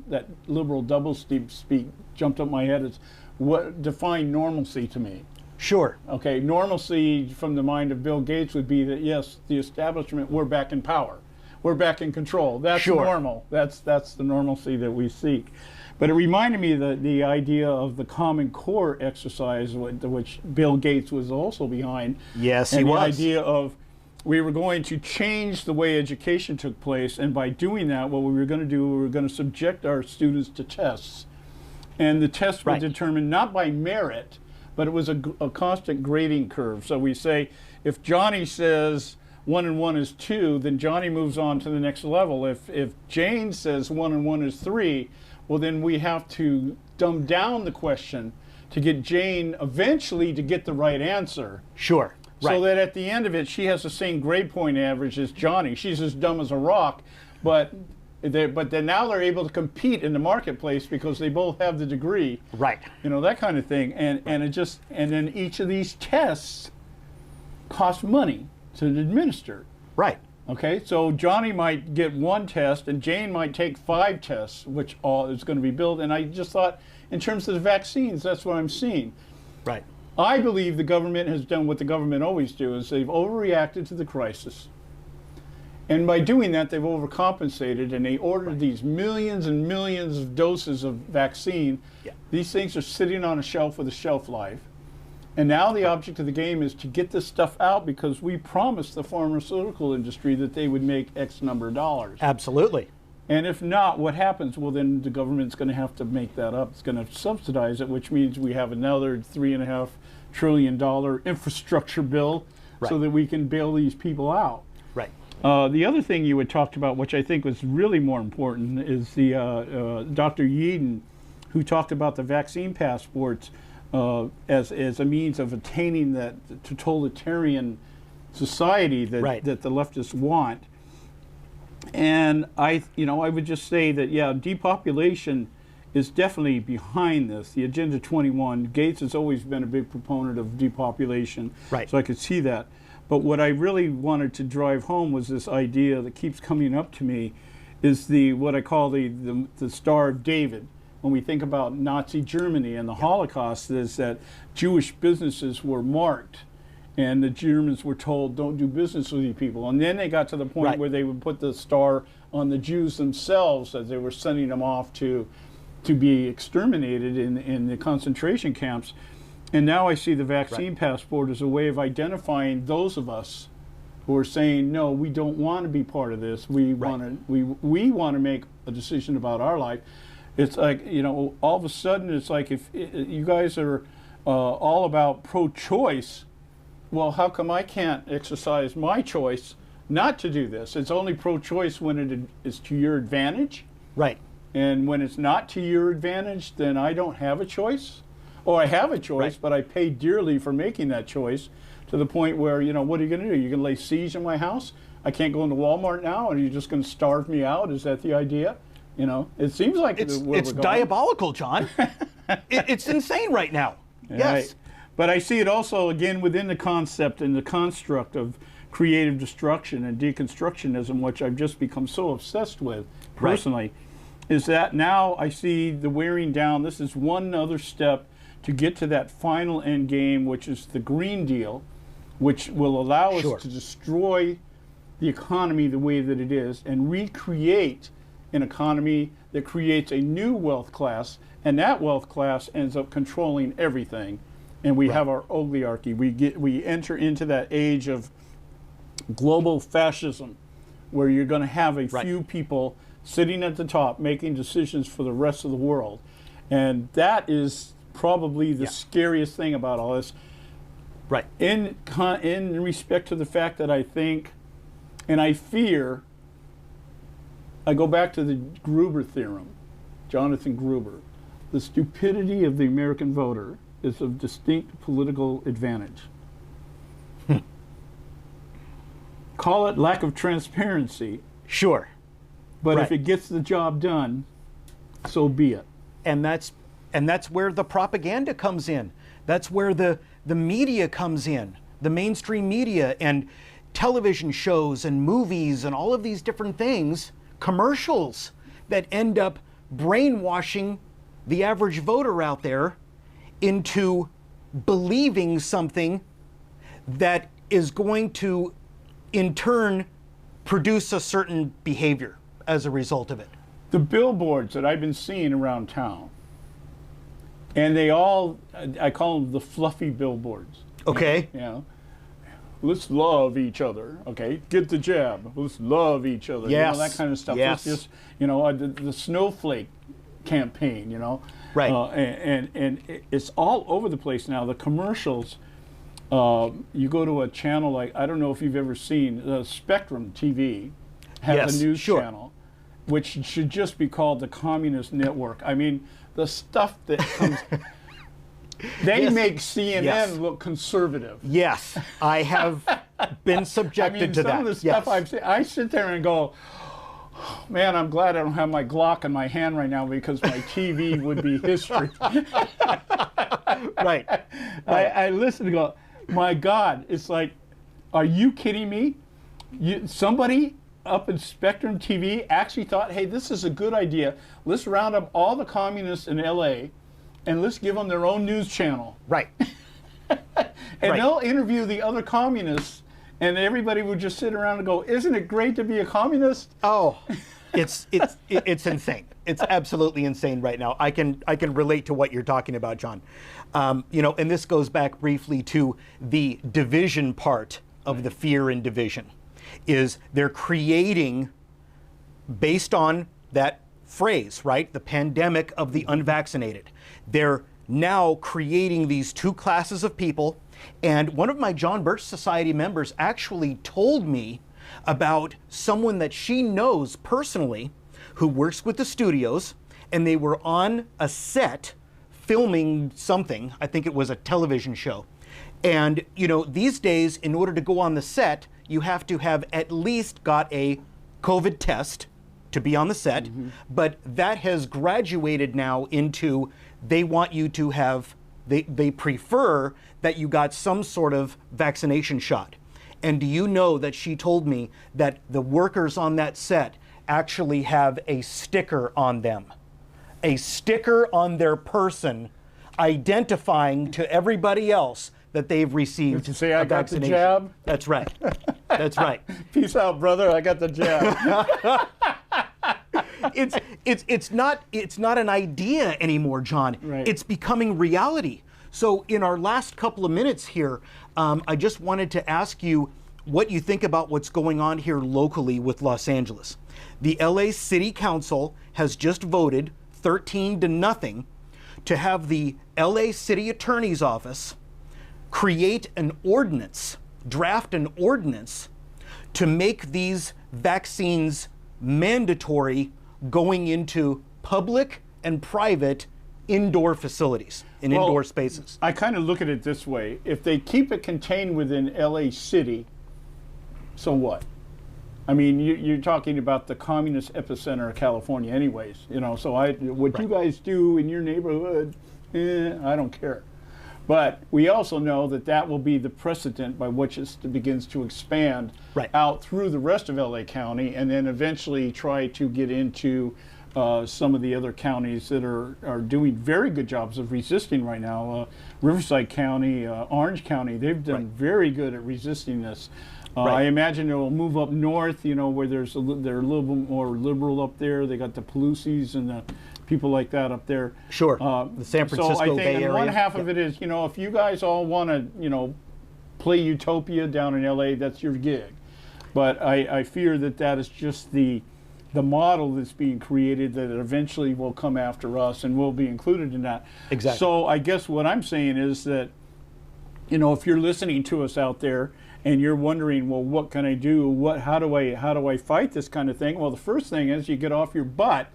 liberal doublespeak jumped up my head. It's what define normalcy to me. Sure. Okay, normalcy from the mind of Bill Gates would be that yes, the establishment, we're back in power. We're back in control. That's normal. That's the normalcy that we seek. But it reminded me that the idea of the Common Core exercise, which Bill Gates was also behind. Yes, and he was. The idea of we were going to change the way education took place, and by doing that, what we were going to do, we were going to subject our students to tests. And the tests were determined not by merit, but it was a constant grading curve. So we say, if Johnny says 1 and 1 is 2, then Johnny moves on to the next level. If Jane says 1 and 1 is 3, well, then we have to dumb down the question to get Jane eventually to get the right answer. Sure. So that at the end of it, she has the same grade point average as Johnny. She's as dumb as a rock, but then now they're able to compete in the marketplace because they both have the degree. Right. You know, that kind of thing. And then each of these tests cost money to administer. Right. Okay, so Johnny might get 1 test and Jane might take 5 tests, which all is going to be billed. And I just thought, in terms of the vaccines, that's what I'm seeing. Right. I believe the government has done what the government always do, is they've overreacted to the crisis. And by doing that, they've overcompensated, and they ordered these millions and millions of doses of vaccine. Yeah. These things are sitting on a shelf with a shelf life. And now the object of the game is to get this stuff out because we promised the pharmaceutical industry that they would make X number of dollars. Absolutely. And if not, what happens? Well, then the government's going to have to make that up. It's going to subsidize it, which means we have another $3.5 trillion infrastructure bill so that we can bail these people out. Right. The other thing you had talked about, which I think was really more important, is the Dr. Yeadon, who talked about the vaccine passports as a means of attaining that totalitarian society that the leftists want. And I would just say that, yeah, depopulation is definitely behind this. The Agenda 21, Gates has always been a big proponent of depopulation, so I could see that. But what I really wanted to drive home was this idea that keeps coming up to me, is what I call the Star of David. When we think about Nazi Germany and the Holocaust, is that Jewish businesses were marked, and the Germans were told, don't do business with you people. And then they got to the point where they would put the star on the Jews themselves as they were sending them off to be exterminated in the concentration camps. And now I see the vaccine passport as a way of identifying those of us who are saying, no, we don't want to be part of this. We want to make a decision about our life. It's like, all of a sudden, it's like if you guys are all about pro-choice. Well, how come I can't exercise my choice not to do this? It's only pro-choice when it is to your advantage. Right. And when it's not to your advantage, then I don't have a choice. Or I have a choice, Right. but I pay dearly for making that choice, to the point where, you know, what are you going to do? You're going to lay siege in my house? I can't go into Walmart now, and you're just going to starve me out? Is that the idea? You know, it seems like It's where we're going. diabolical, John. It's insane right now. Yes. Right. But I see it also, again, within the concept and the construct of creative destruction and deconstructionism, which I've just become so obsessed with personally, is that now I see the wearing down. This is one other step to get to that final end game, which is the Green Deal, which will allow us Sure. to destroy the economy the way that it is and recreate an economy that creates a new wealth class, and that wealth class ends up controlling everything. And we have our oligarchy. We enter into that age of global fascism, where you're going to have a few people sitting at the top making decisions for the rest of the world. And that is probably the scariest thing about all this. Right. In respect to the fact that I think, and I fear, I go back to the Gruber theorem, Jonathan Gruber. The stupidity of the American voter is of distinct political advantage. Call it lack of transparency, Sure. but Right. if it gets the job done, so be it. And that's where the propaganda comes in. That's where the media comes in, the mainstream media and television shows and movies and all of these different things, commercials that end up brainwashing the average voter out there into believing something that is going to in turn produce a certain behavior as a result of it. The billboards that I've been seeing around town, and they all, I call them the fluffy billboards. Okay. You know, let's love each other. Okay, get the jab. Let's love each other. Yes. You know, that kind of stuff. Yes. Let's just, you know, the snowflake campaign. You know, Right. And it's all over the place now. The commercials. You go to a channel like, I don't know if you've ever seen, Spectrum TV has Yes, a news sure. channel, which should just be called the Communist Network. I mean, the stuff that comes, they Yes. make CNN Yes. look conservative. Yes, I have been subjected I mean, to some that. of the stuff Yes. I've seen, I sit there and go, man, I'm glad I don't have my Glock in my hand right now, because my TV would be history. Right. I listen and go, my God, it's like, are you kidding me? Somebody up in Spectrum TV actually thought, hey, this is a good idea. Let's round up all the communists in LA and let's give them their own news channel. Right. And Right. they'll interview the other communists, and everybody would just sit around and go, isn't it great to be a communist? Oh, it's insane. It's absolutely insane right now. I can relate to what you're talking about, John. You know, and this goes back briefly to the division part of the fear and division. Is they're creating, based on that phrase, right? The pandemic of the unvaccinated. They're now creating these two classes of people. And one of my John Birch Society members actually told me about someone that she knows personally who works with the studios, and they were on a set filming something. I think it was a television show. And, you know, these days, in order to go on the set, you have to have at least got a COVID test to be on the set. Mm-hmm. But that has graduated now into they want you to have, they prefer that you got some sort of vaccination shot. And do you know that she told me that the workers on that set actually have a sticker on them, a sticker on their person identifying to everybody else that they've received Did you say I got the vaccination. jab? That's right. That's right. Peace out, brother. I got the jab. It's not an idea anymore, John. Right. It's becoming reality. So in our last couple of minutes here, I just wanted to ask you what you think about what's going on here locally with Los Angeles. The LA City Council has just voted 13-0 to have the LA City Attorney's Office create an ordinance, draft an ordinance to make these vaccines mandatory going into public and private indoor facilities, in indoor spaces. I kind of look at it this way. If they keep it contained within LA City, so what? I mean, you're talking about the communist epicenter of California anyways, you know, so what you guys do in your neighborhood, I don't care. But we also know that that will be the precedent by which it begins to expand out through the rest of LA County, and then eventually try to get into some of the other counties that are doing very good jobs of resisting right now. Riverside County, Orange County, they've done very good at resisting this. I imagine it will move up north, you know, where they're a little bit more liberal up there. They got the Pelosi's and the people like that up there. Sure. The San Francisco so I think Bay Area. One half of it is, you know, if you guys all want to, you know, play Utopia down in LA, that's your gig. But I fear that that is just the model that's being created, that it eventually will come after us and we'll be included in that. Exactly. So I guess what I'm saying is that, you know, if you're listening to us out there and you're wondering, well, what can I do? How do I fight this kind of thing? Well, the first thing is you get off your butt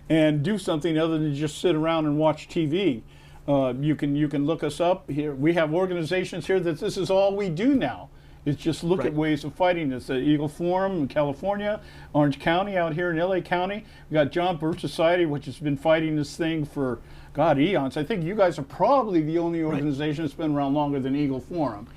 and do something other than just sit around and watch TV. You can look us up here. We have organizations here that this is all we do now. It's just look at ways of fighting this. Eagle Forum in California, Orange County out here in LA County. We got Jon Birch Society, which has been fighting this thing for, God, eons. I think you guys are probably the only organization that's been around longer than Eagle Forum.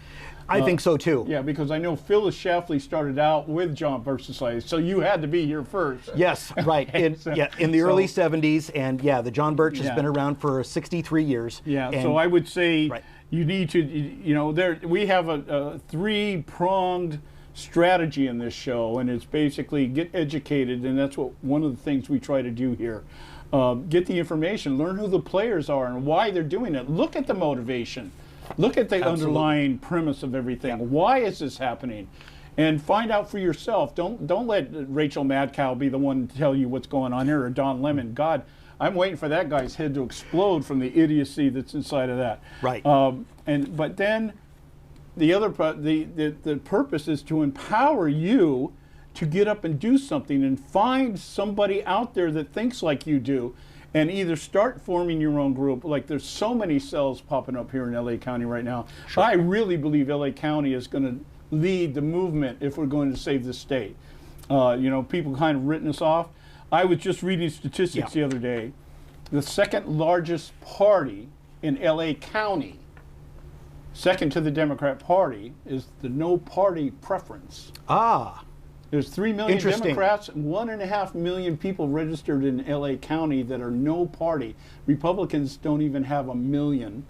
I think so too. Yeah, because I know Phyllis Schlafly started out with Jon Birch Society, so you had to be here first. Yes, right. In the early 70s, and the Jon Birch has been around for 63 years. Yeah, so I would say you need to, you know, we have a three-pronged strategy in this show, and it's basically get educated, and that's one of the things we try to do here. Get the information, learn who the players are and why they're doing it. Look at the motivation. Look at the underlying premise of everything. Why is this happening? And find out for yourself. Don't let Rachel Madcow be the one to tell you what's going on here, or Don Lemon. God, I'm waiting for that guy's head to explode from the idiocy that's inside of that. Right. But then the other the purpose is to empower you to get up and do something and find somebody out there that thinks like you do. And either start forming your own group. Like there's so many cells popping up here in LA County right now. Sure. I really believe LA County is going to lead the movement if we're going to save the state. You know, people kind of written us off. I was just reading statistics the other day. The second largest party in LA County, second to the Democrat Party, is the no party preference. Ah. There's 3 million Democrats and 1.5 million people registered in LA County that are no party. Republicans don't even have 1 million.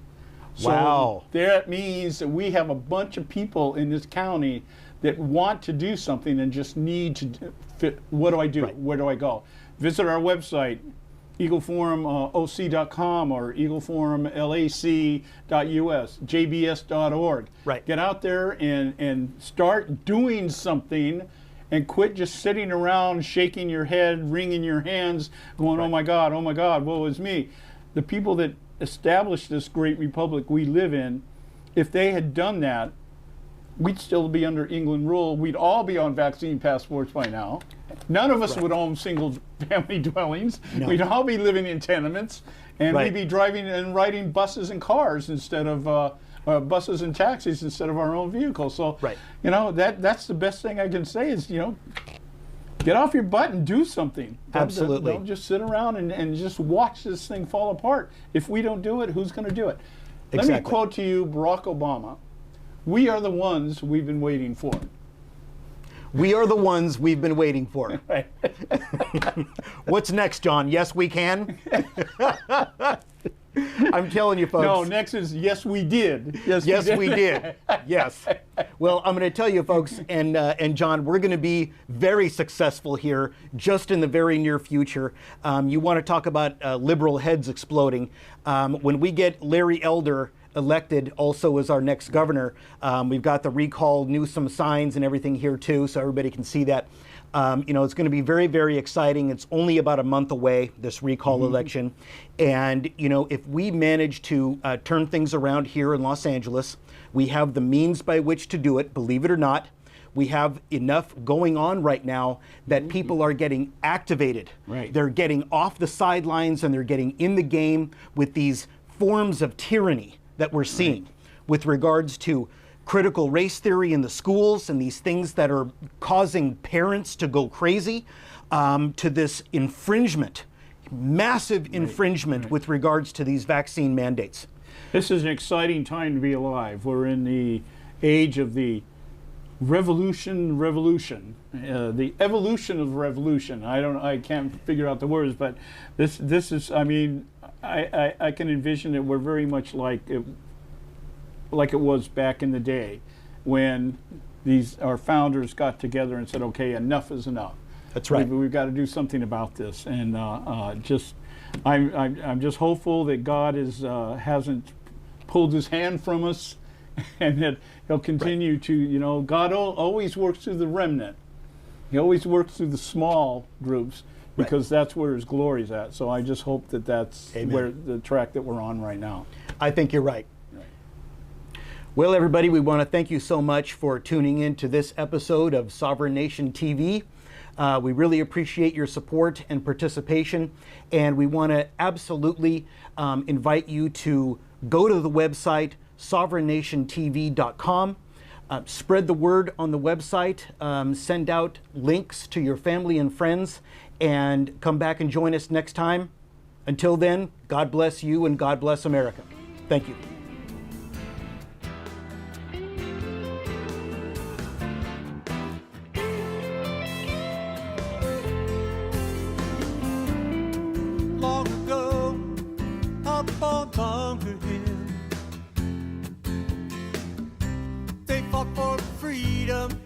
So that means that we have a bunch of people in this county that want to do something and just need to fit. What do I do? Where do I go? Visit our website, eagleforumoc.com or eagleforumlac.us, jbs.org. Get out there and start doing something. And quit just sitting around, shaking your head, wringing your hands, going, oh my God, woe is me. The people that established this great republic we live in, if they had done that, we'd still be under England rule. We'd all be on vaccine passports by now. None of us would own single family dwellings. No. We'd all be living in tenements, and we'd be driving and riding buses and cars instead of buses and taxis instead of our own vehicles. So, you know, that's the best thing I can say is, you know, get off your butt and do something. Absolutely. Don't just sit around and just watch this thing fall apart. If we don't do it, who's going to do it? Let me quote to you Barack Obama. We are the ones we've been waiting for. We are the ones we've been waiting for. What's next, John? Yes, we can? I'm telling you, folks. No, next is yes, we did. Yes, we did. Yes. Well, I'm going to tell you, folks, and John, we're going to be very successful here just in the very near future. You want to talk about liberal heads exploding. When we get Larry Elder elected also as our next governor. We've got the recall Newsom signs and everything here too, so everybody can see that. You know, it's going to be very, very exciting. It's only about a month away, this recall election. And, you know, if we manage to turn things around here in Los Angeles, we have the means by which to do it, believe it or not. We have enough going on right now that people are getting activated. Right. They're getting off the sidelines and they're getting in the game with these forms of tyranny that we're seeing with regards to critical race theory in the schools and these things that are causing parents to go crazy, to this infringement, massive infringement with regards to these vaccine mandates. This is an exciting time to be alive. We're in the age of the revolution, the evolution of revolution. I can't figure out the words, but this is, I mean, I can envision that we're very much like it was back in the day when our founders got together and said, okay, enough is enough. That's right. We've got to do something about this. And I'm just hopeful that God hasn't pulled his hand from us, and that he'll continue to, you know, God always works through the remnant. He always works through the small groups, because that's where his glory's at. So I just hope that that's where the track that we're on right now. I think you're right. Well, everybody, we want to thank you so much for tuning in to this episode of Sovereign Nation TV. We really appreciate your support and participation, and we want to absolutely invite you to go to the website sovereignnationtv.com. Spread the word on the website, send out links to your family and friends, and come back and join us next time. Until then, God bless you and God bless America. Thank you. Long ago, up on Bunker Hill, they fought for freedom.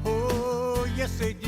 Oh, yes, they did.